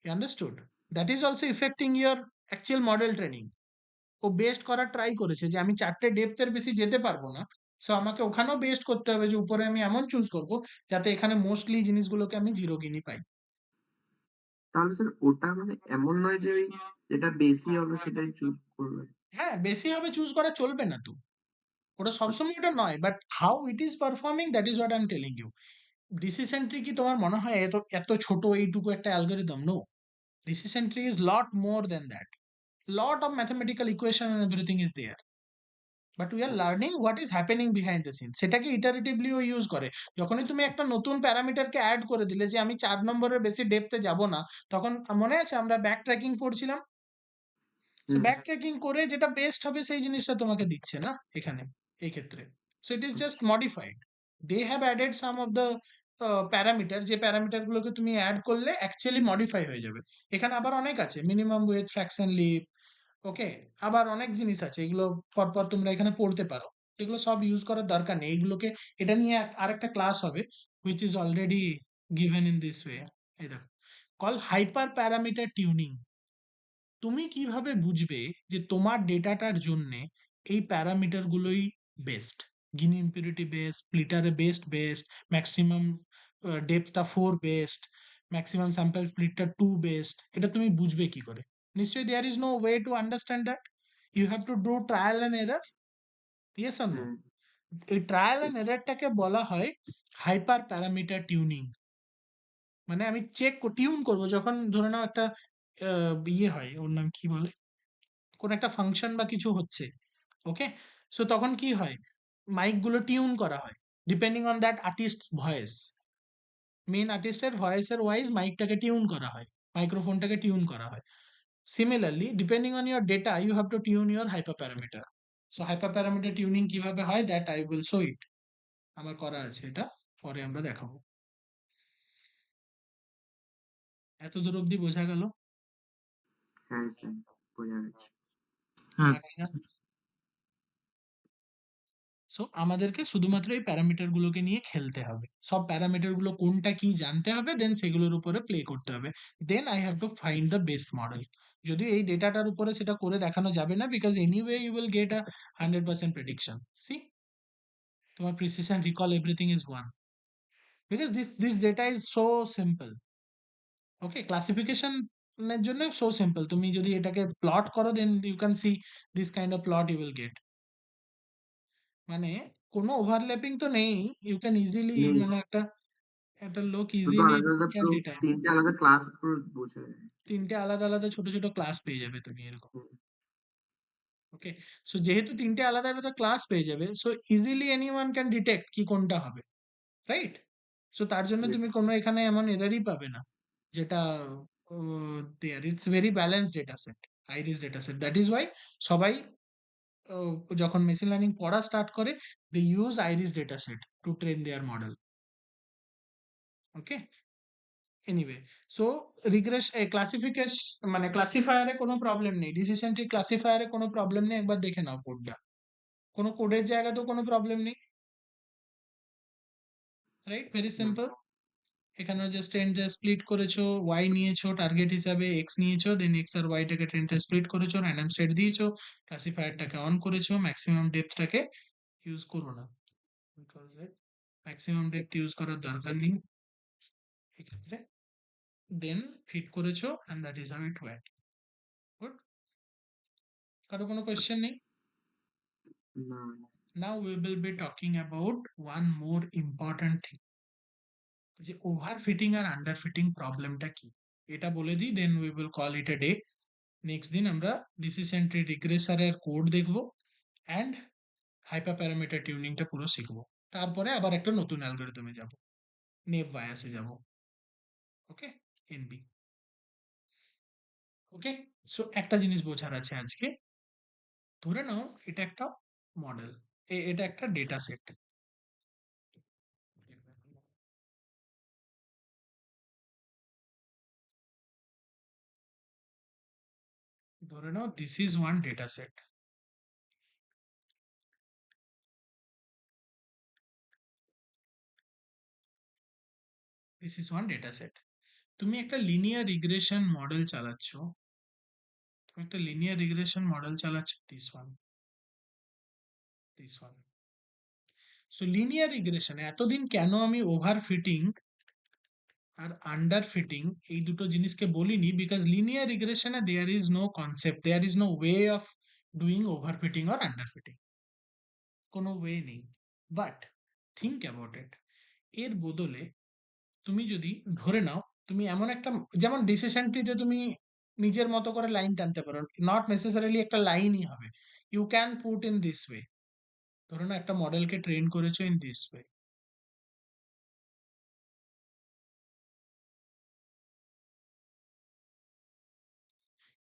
You understood? That is also affecting your actual model training. ও বেস্ট করার ট্রাই করেছে যে আমি 4টে ডেপথের বেশি যেতে পারবো না। সো আমাকে ওখানেও বেস্ট করতে হবে যে উপরে আমি এমন চুজ করব যাতে এখানে মোস্টলি জিনিসগুলোকে আমি 0 গিনি পাই। তাহলে স্যার ওটা মানে এমন নয় যে ওই যেটা বেশি হবে সেটাই চুজ করবে। হ্যাঁ, বেশি হবে চুজ করা চলবে না তো। ওটা আচ্ছা। সবসময় ওটা নয়, but how it is performing, that is what I am telling you. Decision tree কি তোমার মনে হয় এত এত ছোট এইটুকু একটা algorithm? No, decision tree is lot more than that. Lot of mathematical equation and everything is there, but we are learning what is happening behind the scene. সেটাকে ইটারেটিভলি ও ইউজ করে। যখনই তুমি একটা নতুন প্যারামিটারকে অ্যাড করে দিলে যে আমি 4 নম্বরের বেশি ডেপথে যাব না, তখন মনে আছে আমরা ব্যাক ট্র্যাকিং পড়ছিলাম? সো হুম, ব্যাক ট্র্যাকিং করে যেটা বেস্ট হবে সেই জিনিসটা তোমাকে দিচ্ছে না এখানে, এই ক্ষেত্রে। So it is just modified. They have added some of the parameter, যে প্যারামিটার গুলোকে তুমি অ্যাড করলে অ্যাকচুয়ালি মডিফাই হয়ে যাবে। এখানে আবার অনেক আছে, মিনিমাম উইথ ফ্র্যাকশন লিপ, ওকে, আবার অনেক জিনিস আছে, এগুলো পরপর তোমরা এখানে পড়তে পারো। এগুলো সব ইউজ করার দরকার নেই এইগুলোকে। এটা নিয়ে আরেকটা ক্লাস হবে, which is already given in this way. এই দেখো, কল হাইপার প্যারামিটার টিউনিং। তুমি কিভাবে বুঝবে যে তোমার ডেটাটার জন্য এই প্যারামিটার গুলোই বেস্ট? গিনি ইম্পিউরিটি বেস্ট, স্প্লিটারে বেস্ট, ম্যাক্সিমাম ডেপথটা 4 বেস্ট, ম্যাক্সিমাম স্যাম্পল স্প্লিটটা 2 বেস্ট, এটা তুমি বুঝবে কি করে? নিশ্চয়ই there is no way to understand that. You have to do trial and error. Yes or no? Hmm, এই ট্রায়াল অ্যান্ড ইয়েস। এররটাকে বলা হয় হাইপার প্যারামিটার টিউনিং। মানে আমি টিউন করব যখন ধরে নাও একটা ইয়ে হয়, ওর নাম কি বলে, কোন একটা ফাংশন বা কিছু হচ্ছে, ওকে? সো তখন কি হয়, মাইক গুলো টিউন করা হয় depending on that artist voice. Main আর্টিস্টের ভয়েসের ওয়াইজ মাইকটাকে টিউন করা হয়, মাইক্রোফোনটাকে টিউন করা হয়। Similarly depending on your data you have to tune your hyper parameter. So hyper parameter tuning কিভাবে হয়, that I will show it. আমার করা আছে এটা, পরে আমরা দেখাবো। এত দূর অব্দি বোঝা গেল? হ্যাঁ স্যার, বোঝা গেছে। হ্যাঁ বাকিরা? সো আমাদেরকে শুধুমাত্র এই প্যারামিটার গুলোকে নিয়ে খেলতে হবে। সব প্যারামিটার গুলো কোনটা কি জানতে হবে, দেন সেগুলোর উপরে প্লে করতে হবে। Then I have to find the best model. যদি এই ডেটাটার উপরে সেটা করে দেখানো যাবে না, because anyway you will get a 100% prediction. See? তোমার precision recall everything is 1, because this data is so simple. Okay, classification এর জন্য সো সিম্পল, তুমি যদি এটাকে প্লট করো then you can see this kind of plot you will get. মানে কোনো ওভারল্যাপিং তো নেই, ইউ ক্যান ইজিলি, নেই, মানে একটা একটা লোক শুধু ইজিলি আলাদা আলাদা ক্যান পুরো ডিটারমাইন ৩ টে আলাদা ক্লাস পুরো বোঝা যায়। 3টে আলাদা আলাদা ছোট ছোট ক্লাস পেয়ে যাবে তুমি এরকম। হুম, ওকে, সো যেহেতু 3টে আলাদা আলাদা ক্লাস পেয়ে যাবে, so easily anyone can detect কি কোনটা হবে, রাইট? সো তার জন্য yes, তুমি কোনো এখানে এমন এররই পাবে না যেটা there, it's very balanced data set, iris data set. That is why সবাই যখন মেশিন লার্নিং পড়া স্টার্ট করে, they use iris data set to train their model. Okay, anyway, so regress classification মানে ক্লাসিফায়ারে কোনো প্রবলেম নেই, ডিসিশন ট্রি ক্লাসিফায়ারে কোনো প্রবলেম নেই, একবার দেখে নাও কোডটা, কোনো কোডের জায়গাতেও কোনো প্রবলেম নেই, রাইট? ভেরি না, সিম্পল। এখানে জাস্ট ট্রেনটা স্প্লিট করেছো, ওয়াই নিয়েছো টার্গেট হিসাবে, এক্স নিয়েছো, দেন এক্স আর ওয়াইটাকে ট্রেনটা স্প্লিট করেছো, র্যান্ডম স্টেট দিয়েছো, ক্লাসিফায়ারটাকে অন করেছো, ম্যাক্সিমাম ডেপথটাকে ইউজ করো না, বিকজ ম্যাক্সিমাম ডেপথ ইউজ করার দরকার নেই এক্ষেত্রে, দেন ফিট করেছো, and that is how it work. Good, কারো কোনো কোয়েশ্চেন নেই? না, Now we will be talking about one more important thing, যে ওভারফিটিং আর আন্ডারফিটিং প্রবলেমটা কি, এটা বলে দিই, then we will call it a day. Next দিন আমরা ডিসিশন ট্রি রিগ্রেসারের কোড দেখবো, অ্যান্ড হাইপার প্যারামিটার টিউনিংটা পুরো শিখবো। তারপরে আবার একটা নতুন অ্যালগরিদমে যাব, নেভ বায়াসে যাব। ওকে, এনবি। ওকে, সো একটা জিনিস বোঝার আছে আজকে, ধরে নাও এটা একটা মডেল, এটা একটা ডেটা সেট। ধরে নাও this is one data set, this is one data set. তুমি একটা লিনিয়ার রিগ্রেশন মডেল চালাচ্ছ, তুমি একটা লিনিয়ার রিগ্রেশন মডেল চালাচ্ছ, দিস ওয়ান। সো লিনিয়ার রিগ্রেশনে এতদিন কেন আমি ওভার ফিটিং আর আন্ডার ফিটিং এই দুটো জিনিসকে বলিনি, বিকজ লিনিয়ার রিগ্রেশনে there is no concept, there is no way of doing over fitting or under fitting, কোনো ওয়ে নেই। বাট থিঙ্ক অ্যাবাউট ইট, এর বদলে তুমি যদি ধরে নাও, তুমি এমন একটা, যেমন ডিসিশন ট্রিতে তুমি নিজের মতো করে লাইন টানতে পারো, নট নেসেসারিলি একটা লাইনই হবে, you can put in this way. ধরে নাও একটা মডেলকে ট্রেন করেছো ইন দিস ওয়ে,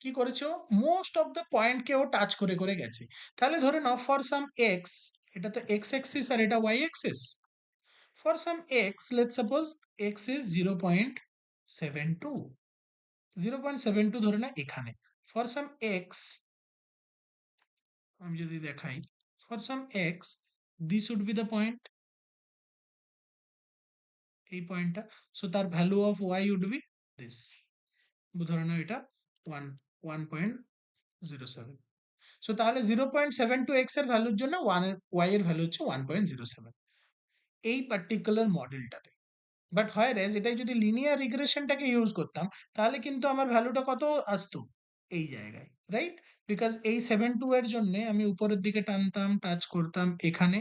কি করেছো, মোস্ট অফ দ্য পয়েন্টকে ও টাচ করে করে গেছে। তাহলে ধরে নাও ফর সাম এক্স, এটা তো এক্স অ্যাক্সিস আর এটা Y axis, for some X let's suppose X is 0.72, 0.72 ধরে না এখানে, ফর সাম এক্স আমি যদি দেখাই, for some X this would be the point, এই পয়েন্টটা, সো তার value of Y would be this, ধরে নাও এটা 1.07। সো তাহলে 0.72 এর ভ্যালুর জন্য ওয়াই এর ভ্যালু হচ্ছে 1.07 এই পার্টিকুলার মডেলটাতে। বাট হয় রেজ এটাই যদি লিনিয়ার রিগ্রেশনটাকে ইউজ করতাম, তাহলে কিন্তু আমার ভ্যালুটা কত আসতো, এই জায়গায়, রাইট? বিকজ এই 7.2 এর জন্য আমি উপরের দিকে টানতাম, টাচ করতাম এখানে,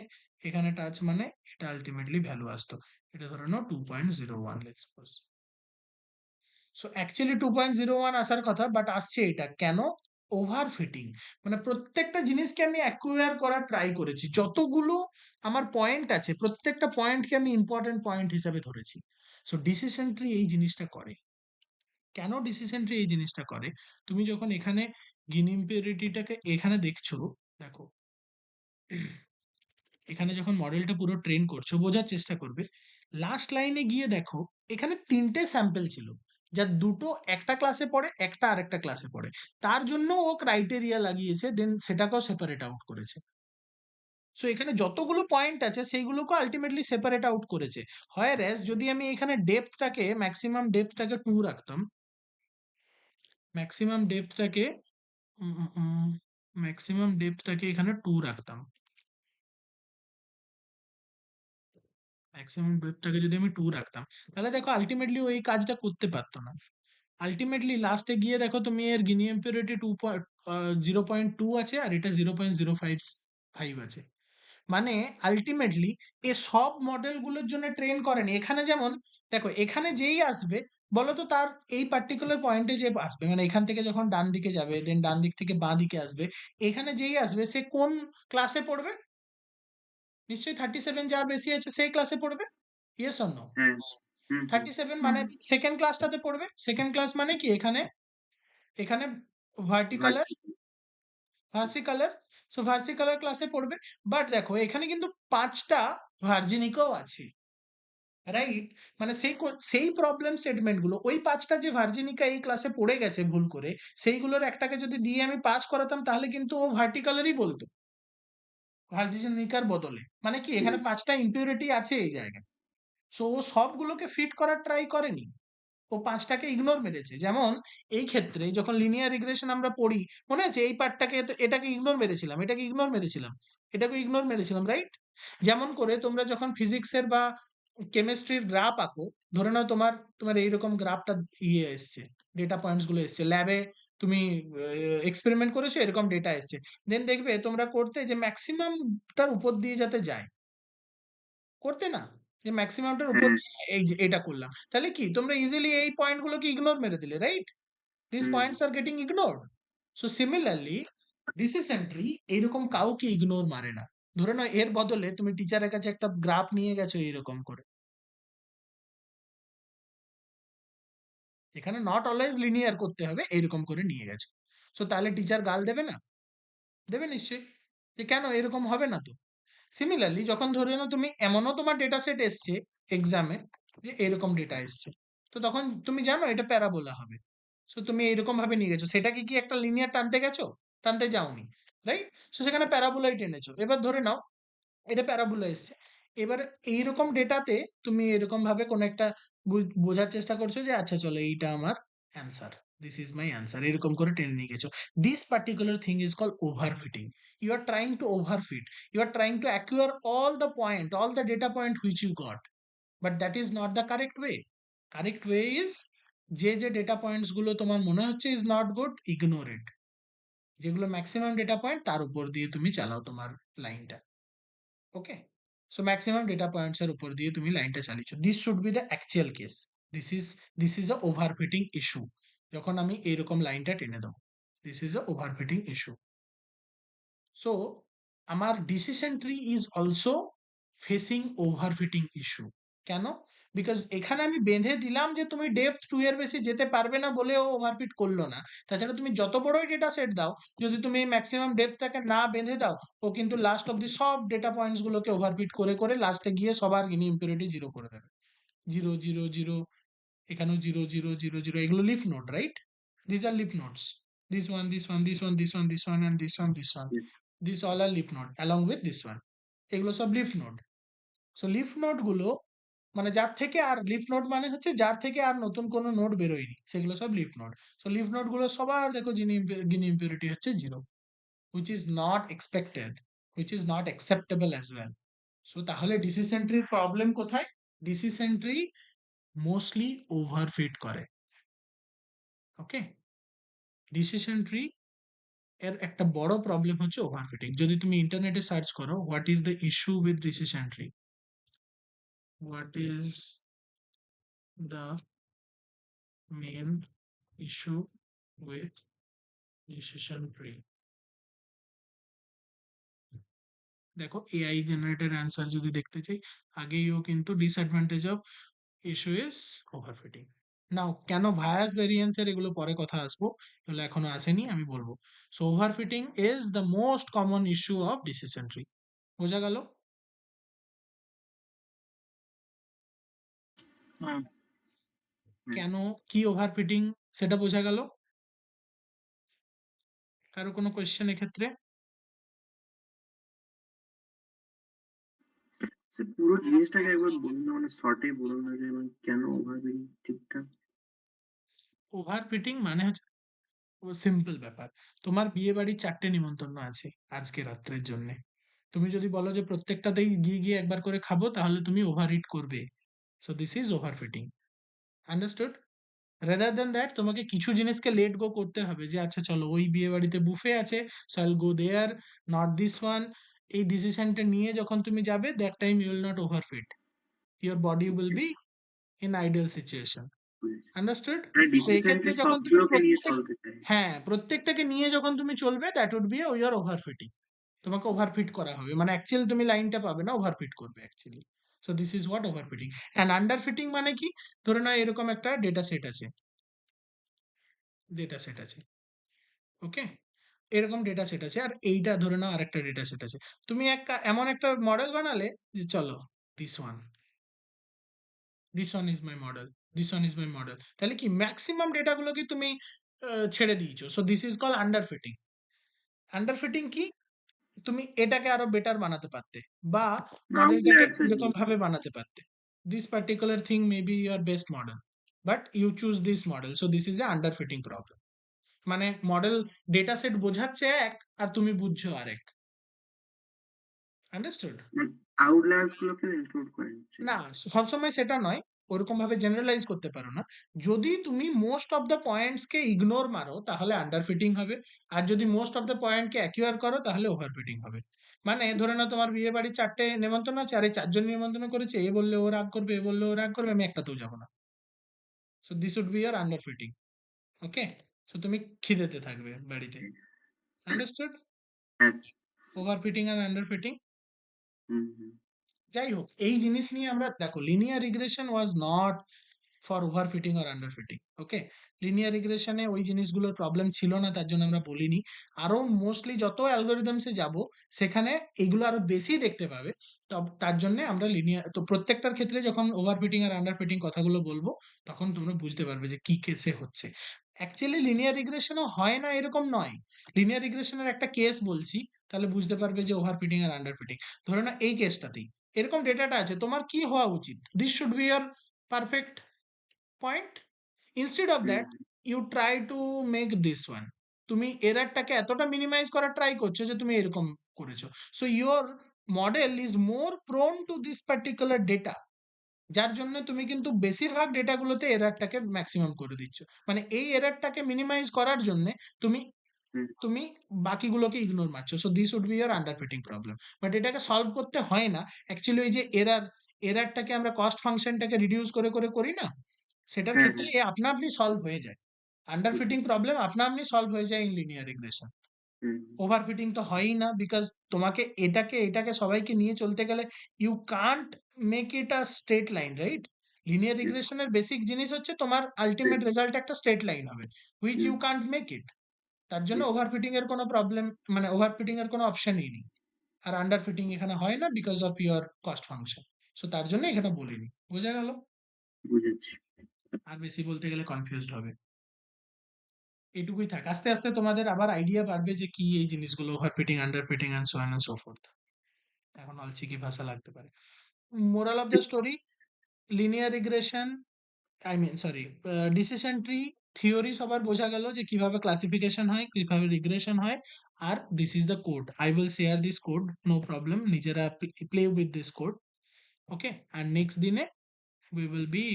এখানে টাচ মানে এটা আলটিমেটলি ভ্যালু আসতো, এটা ধরে নাও 2.01 লেটস সাপোজ। সো অ্যাকচুয়ালি 2.01 আসার কথা, বাট আসছে এটা কেন, ওভার ফিটিং। মানে প্রত্যেকটা জিনিসকে আমি অ্যাকুয়ার করার ট্রাই করেছি, যতগুলো আমার পয়েন্ট আছে প্রত্যেকটা পয়েন্টকে আমি ইম্পর্টেন্ট পয়েন্ট হিসাবে ধরেছি। সো ডিসিশন ট্রি এই জিনিসটা করে। কেন ডিসিশন ট্রি এই জিনিসটা করে, তুমি যখন এখানে গিন ইম্পিউরিটিটাকে এখানে দেখছো, দেখো এখানে যখন মডেলটা পুরো ট্রেন করছো বোঝার চেষ্টা করবে, লাস্ট লাইনে গিয়ে দেখো এখানে 3টে স্যাম্পল ছিল, যার দুটো একটা ক্লাসে পড়ে, একটা আরেকটা ক্লাসে পড়ে, তার জন্য ও ক্রাইটেরিয়া লাগিয়েছে, দেন সেটাকেও সেপারেট আউট করেছে। সো এখানে যতগুলো পয়েন্ট আছে সেইগুলোকে আলটিমেটলি সেপারেট আউট করেছে। হয় রেস যদি আমি এখানে ডেপথটাকে ম্যাক্সিমাম ডেপথটাকে 2 রাখতাম, ম্যাক্সিমাম ডেপথটাকে ম্যাক্সিমাম ডেপথটাকে এখানে 2 রাখতাম, ম্যাক্সিমাম ডেপথটাকে যদি আমি 2 রাখতাম, তাহলে দেখো আল্টিমেটলি ওই কাজটা করতে পারতো না। আল্টিমেটলি লাস্টে গিয়ে দেখো তুমি এর গিনি ইম্পিউরিটি 0.2 আছে আর এটা 0.055 আছে। মানে আল্টিমেটলি এ সব মডেলগুলোর জন্য ট্রেন করেনি। এখানে যেমন দেখো, এখানে যেই আসবে বলো তো, তার এই পার্টিকুলার পয়েন্টে যে আসবে, মানে এখান থেকে যখন ডান দিকে যাবে, দেন ডান দিক থেকে বাঁ দিকে আসবে, এখানে যেই আসবে সে কোন ক্লাসে পড়বে? নিশ্চয়ই 37 যার বেশি আছে সেই ক্লাসে পড়বে। Yes or no? হ্যাঁ। হুম, হুম। 37 মানে সেকেন্ড ক্লাসটাতে পড়বে। সেকেন্ড ক্লাস মানে কি? এখানে এখানে ভার্টিকালার, ভার্সিটি। ভার্সিকালার। সো ভার্সিকালার ক্লাসে পড়বে। বাট দেখো এখানে কিন্তু 5টা ভার্জিনিকাও আছে, রাইট? মানে সেই প্রবলেম স্টেটমেন্ট গুলো, ওই 5টা যে ভার্জিনিকা এই ক্লাসে পড়ে গেছে ভুল করে, সেইগুলোর একটাকে যদি দিয়ে আমি পাস করাতাম তাহলে কিন্তু ও ভার্টিকালারই বলতো, ভার্জিনিকার বদলে। মানে কি, এখানে Yes. 5টা ইম্পিউরিটি আছে এই জায়গায়। সো ও সবগুলোকে ফিট করার ট্রাই করেনি, ও 5টাকে ইগনোর মেরেছে। যেমন এই ক্ষেত্রে যখন লিনিয়ার রিগ্রেশন আমরা পড়ি, মনে আছে এই পার্টটাকে, এটাকে ইগনোর মেরেছিলাম, এটাকে ইগনোর মেরেছিলাম, এটাকে ইগনোর মেরেছিলাম, রাইট? যেমন করে তোমরা যখন ফিজিক্সের বা কেমিস্ট্রির গ্রাফ আঁকো, ধরে নাও তোমার তোমার এইরকম গ্রাফটা ইয়ে এসছে, ডেটা পয়েন্টস গুলো এসছে ল্যাবে, তুমি এক্সপেরিমেন্ট করেছো, এরকম ডেটা এসছে। দেন দেখবে তোমরা করতে যে ম্যাক্সিমামটার উপর দিয়ে যাতে যায়, করতে না? যে ম্যাক্সিমামটার উপর হ্যাঁ। দিয়ে এই যে এটা করলাম, তাহলে কি তোমরা ইজিলি এই পয়েন্টগুলোকে ইগনোর মেরে দিলে, right? This hmm. Points are getting ignored. So similarly ডিসিস এন্ট্রি এইরকম কাউকে ইগনোর মারে না। ধরে নাও এর বদলে তুমি টিচারের কাছে একটা গ্রাফ নিয়ে গেছো এইরকম করে, এখানে নট অলওয়েজ লিনিয়ার করতে হবে, এইরকম করে নিয়ে গেছো। সো তাহলে টিচার গাল দেবে না? দেবে নিশ্চয়ই, যে কেন এরকম হবে না তো। সিমিলারলি যখন ধরে নাও তুমি এমনও তোমার ডেটা সেট এসছে এক্সামে, যে এরকম ডেটা এসছে, তো তখন তুমি জানো এটা প্যারাবোলা হবে। সো তুমি এরকম ভাবে নিয়ে গেছো, সেটাকে কি একটা লিনিয়ার টানতে গেছো? টানতে যাওনি, রাইট? সো সেখানে প্যারাবোলাই টেনেছো। এবার ধরে নাও এটা প্যারাবোলা এসছে, এবার এইরকম ডেটাতে তুমি এরকম ভাবে কোন একটা বোঝার চেষ্টা করছো যে আচ্ছা চলো এইটা আমার answer, this is my answer, এরকম করে টেনে নিয়ে গেছো। This particular thing is call overfitting. You are trying to overfit, you are trying to acquire all the data point which you got, but that is not the correct way. Correct way is যে ডেটা পয়েন্টস গুলো তোমার মনে হচ্ছে is not good, ignore it. যেগুলো ম্যাক্সিমাম ডেটা পয়েন্ট তার উপর দিয়ে তুমি চালাও তোমার লাইনটা। Okay? So maximum data points এর উপর দিয়ে তুমি লাইনটা চালিয়েছো। This should be the actual case. This is a overfitting issue. যখন আমি এইরকম লাইনটা টেনে দেবো, this is a overfitting issue. So আমার decision tree is also facing overfitting issue. কেন? বিকজ এখানে আমি বেঁধে দিলাম যে তুমি ডেপথ 2 এর বেশি যেতে পারবে না বলে ও ওভারফিট করলো না। তাছাড়া তুমি যত বড়ই ডেটা সেট দাও, যদি তুমি ম্যাক্সিমাম ডেপথটাকে না বেঁধে দাও, ও কিন্তু লাস্ট অব্দি সব ডেটা পয়েন্টস গুলোকে ওভারফিট করে করে লাস্টে গিয়ে সবার গিনি ইম্পিউরিটি 0 করে দেবে। 0 0 0, এখানেও 0 0 0 0, এগুলো leaf node, right? This are leaf nodes. This one, this one, this one, this one, this one, and this one, this one. Yes. These all are leaf node along with this one. এগুলো সব leaf node. So leaf node গুলো মানে যার থেকে আর লিফ নোড মানে হচ্ছে যার থেকে আর নতুন কোনো নোড বেরোয়নি, সেগুলো সব leaf node. So leaf node গুলো সবার দেখো গিনি ইম্পিউরিটি হচ্ছে 0, which is not expected, which is not acceptable as well. So তাহলে ডিসিশন ট্রির প্রবলেম কোথায়? ডিসিশন ট্রি মোস্টলি ওভারফিট করে। ওকে? ডিসিশন ট্রি এর একটা বড় প্রবলেম হচ্ছে ওভারফিটিং। যদি তুমি ইন্টারনেটে সার্চ করো what is the issue with decision tree, what is the main issue with decision tree, দেখো এআই জেনারেটেড অ্যান্সার যদি দেখতে চাই, আগেই ও কিন্তু disadvantage of issue is overfitting. Now কেন ভায়াস ভেরিয়েন্স এর এগুলো পরে কথা আসবো, এগুলো এখনো আসেনি, আমি বলবো। So overfitting is the most common issue of decision tree. বোঝা গেল? হুম। কেন, কি ওভারফিটিং, সেটা বোঝা গেল? কারো কোনো কোয়েশ্চেন এক্ষেত্রে? স্যার পুরো জিনিসটাকে একবার বলুন না, মানে শর্টে বলুন না যে মানে কেন ওভারবিলিং ঠিকঠাক। ওভারফিটিং মানে হচ্ছে সিম্পল ব্যাপার। তোমার বিয়ে বাড়ির 4টে নিমন্ত্রণ আছে আজকে রাত্রের জন্য, তুমি যদি বলো যে প্রত্যেকটাতেই গিয়ে একবার করে খাবো, তাহলে তুমি ওভারইট করবে। So this is overfitting. Understood? Rather than that তোমাকে কিছু জিনিসকে লেট গো করতে হবে, যে আচ্ছা চলো ওই বিয়ে বাড়িতে বুফে আছে, so I'll go there, not this one. এই ডিসিশনটা নিয়ে যখন তুমি যাবে, that time you will not overfit, your body will okay, be in ideal situation. বুঝেছি। আন্ডারস্টুড? মানে তো এই ক্ষেত্রে ডিসিশনটা যখন তুমি সবগুলোকে নিয়ে চলতে চাই। হ্যাঁ, প্রত্যেকটাকে নিয়ে যখন তুমি চলবে, that would B your overfitting. তোমাকে ওভারফিট করা হবে, মানে অ্যাকচুয়ালি তুমি লাইনটা পাবে না, ওভারফিট করবে actually. So this is what overfitting. And underfitting মানে কি? ধরে নাও এরকম একটা ডেটা সেট আছে, ওকে? এরকম ডেটা সেট আছে, আর এইটা ধরে নাও আরেকটা ডেটা সেট আছে। তুমি এমন একটা মডেল বানালে যে চলো, this one this one is my model, this one is my model, তাহলে কি ম্যাক্সিমাম ডেটাগুলোকে তুমি ছেড়ে দিয়েছো। So this is call underfitting. Underfitting কি? তুমি এটাকে আরো বেটার বানাতে পারতে, বা মডেলটাকে আউটলায়ার্স এর এরকম জন্য। ভাবে বানাতে পারতে। This particular thing may be your best model, but you choose this model, so this is a underfitting problem. মানে মডেল ডেটা সেট বোঝাচ্ছে এক, আর তুমি বুঝছো আরেক। আন্ডারস্টুড? মানে আউটলায়ার্স গুলোকে ইনক্লুড করে নিচ্ছে। না, সবসময় সেটা নয়, ওরকম ভাবে জেনারেলাইজ করতে পারো না। যদি তুমি most of the points K ignore মারো, তাহলে আন্ডারফিটিং হবে। আর যদি মোস্ট অফ দ্য পয়েন্ট কে অ্যাকিউয়ার করো, তাহলে ওভারফিটিং হবে। মানে ধরে নাও তোমার বিয়ে বাড়ি 4টে নেমন্তন্ন আছে, আর এই 4জন নিমন্ত্রণ করেছে, এ বললে ও রাগ করবে, এ বললে ও রাগ করবে, আমি একটাতেও যাবো না। So this would be your underfitting. Okay? So তুমি খিদেতে থাকবে বাড়িতে। আন্ডারস্টুড? হ্যাঁ। ওভারফিটিং আর আন্ডারফিটিং। হুম, হুম। যাই হোক, এই জিনিস নিয়ে আমরা দেখো, linear regression was not for overfitting or underfitting. Okay? Linear রিগ্রেশনে ওই জিনিসগুলোর প্রবলেম ছিল না, তার জন্য আমরা বলিনি। আরো মোস্টলি যত অ্যালগোরিদমসে যাব, সেখানে এগুলো আরো বেশি দেখতে পাবে। তার জন্য আমরা লিনিয়ার, তো প্রত্যেকটার ক্ষেত্রে যখন ওভারফিটিং আর আন্ডারফিটিং কথাগুলো বলবো, তখন তোমরা বুঝতে পারবে যে কি কেসে হচ্ছে। অ্যাকচুয়ালি লিনিয়ার রিগ্রেশনও হয় না এরকম নয়। লিনিয়ার রিগ্রেশনের একটা কেস বলছি, তাহলে বুঝতে পারবে যে ওভারফিটিং আর আন্ডারফিটিং। ধরে না এই কেসটাতেই এরকম ডেটাটা আছে, তোমার কি হওয়া উচিত? This should be your perfect point. Instead of hmm, that, you try to make this one. তুমি এররটাকে এতটা মিনিমাইজ করার ট্রাই করছো যে তুমি এরকম করেছো। So your model is more prone to this particular data, যার জন্য তুমি কিন্তু বেশিরভাগ ডেটাগুলোতে এররটাকে ম্যাক্সিমাম করে দিচ্ছ। মানে এই এররটাকে মিনিমাইজ করার জন্য তুমি হুম, তুমি বাকিগুলোকে ইগনোর মারছো। So this would be your underfitting problem. But এটাকে সলভ করতে হয় না। অ্যাকচুয়ালি ওই যে এররটাকে আমরা কস্ট ফাংশনটাকে রিডিউস করে করি না, সেটার হ্যাঁ, ক্ষেত্রে হ্যাঁ। এ আপনা আপনি সলভ হয়ে যায়। আন্ডারফিটিং বুঝেছি। প্রবলেম আপনা আপনি সলভ হয়ে যায় in linear regression. Hmm, overfitting তো হয়ই না, বিকজ তোমাকে এটাকে সবাইকে নিয়ে চলতে গেলে you can't make it a straight line, right? Linear yes, রিগ্রেশনের বেসিক জিনিস হচ্ছে তোমার স্ট্রেট। আলটিমেট রেজাল্ট একটা স্ট্রেট লাইন হবে, which hmm, you can't make it. তার জন্য ইয়েস, ওভারফিটিং এর কোনো প্রবলেম, মানে ওভারফিটিং এর কোনো অপশনই নেই। আর আন্ডারফিটিং এখানে হয় না, because of your cost function. So তার জন্য এখানে বলিনি। বোঝা গেল? বুঝেছি। আর বেশি বলতে গেলে কনফিউজড হবে। এটুকুই থাক, আস্তে আস্তে তোমাদের আবার আইডিয়া বাড়বে যে কি এই জিনিসগুলো, overfitting, underfitting and so on and so forth. এখন অলচিকি ভাষা লাগতে পারে। Moral of the story, linear regression, I mean sorry, decision tree theory সবার বোঝা গেল যে কিভাবে ক্লাসিফিকেশন হয়, কিভাবে রিগ্রেশন হয়। আর this is the code, I will share this code, no problem, নিজেরা play with this code. Okay? আর নেক্সট দিনে we will be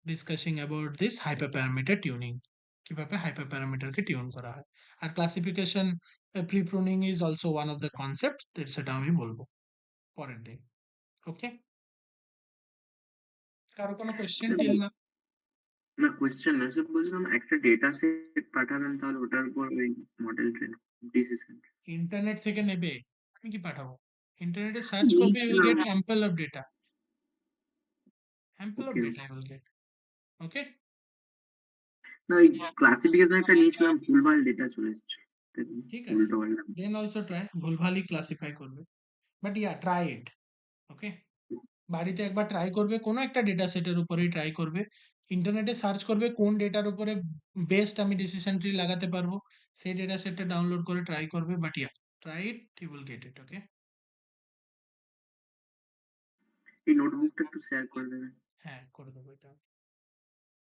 discussing about this hyperparameter tuning, কিভাবে হাইপারপ্যারামিটারকে টিউন করা হয়। আর classification pre pruning is also one of the concept, সেটা আমি বলবো পরের দিন। ওকে? কারো কোনো কোয়েশ্চেন স্যার, টিল না? না কোয়েশ্চেন না স্যার, বলছিলাম একটা ডেটা সেট পাঠাবেন, তাহলে ওটার উপর ওই মডেল ট্রেন ডিসিশন ইন্টারনেট থেকে নেবে? আমি কি পাঠাবো? ইন্টারনেটে সার্চ করবে, ইউ উইল নিয়েছিলাম। Get ample of data, ample of okay, data you will get. Okay? না ওই ক্লাসিফিকেশন একটা নিয়েছিলাম, ভুলভাল ডেটা চলে এসেছে, ঠিক আছে, উল্টো পাল্টা। দেন অলসো ট্রাই, ভুলভালই ক্লাসিফাই করবে, বাট ইয়া ট্রাই ইট। ওকে? বাড়িতে একবার ট্রাই করবে, কোনো একটা ডেটা সেটের উপরেই ট্রাই করবে। ইন্টারনেটে সার্চ করবে কোন ডেটার উপরে বেস্ট আমি ডিসিশন ট্রি লাগাতে পারবো, সেই ডেটা সেটটা ডাউনলোড করে ট্রাই করবে। But yeah, try it, you will get it. Okay? এই নোটবুকটা একটু শেয়ার করে দেবেন। হ্যাঁ, করে দেবো এটা।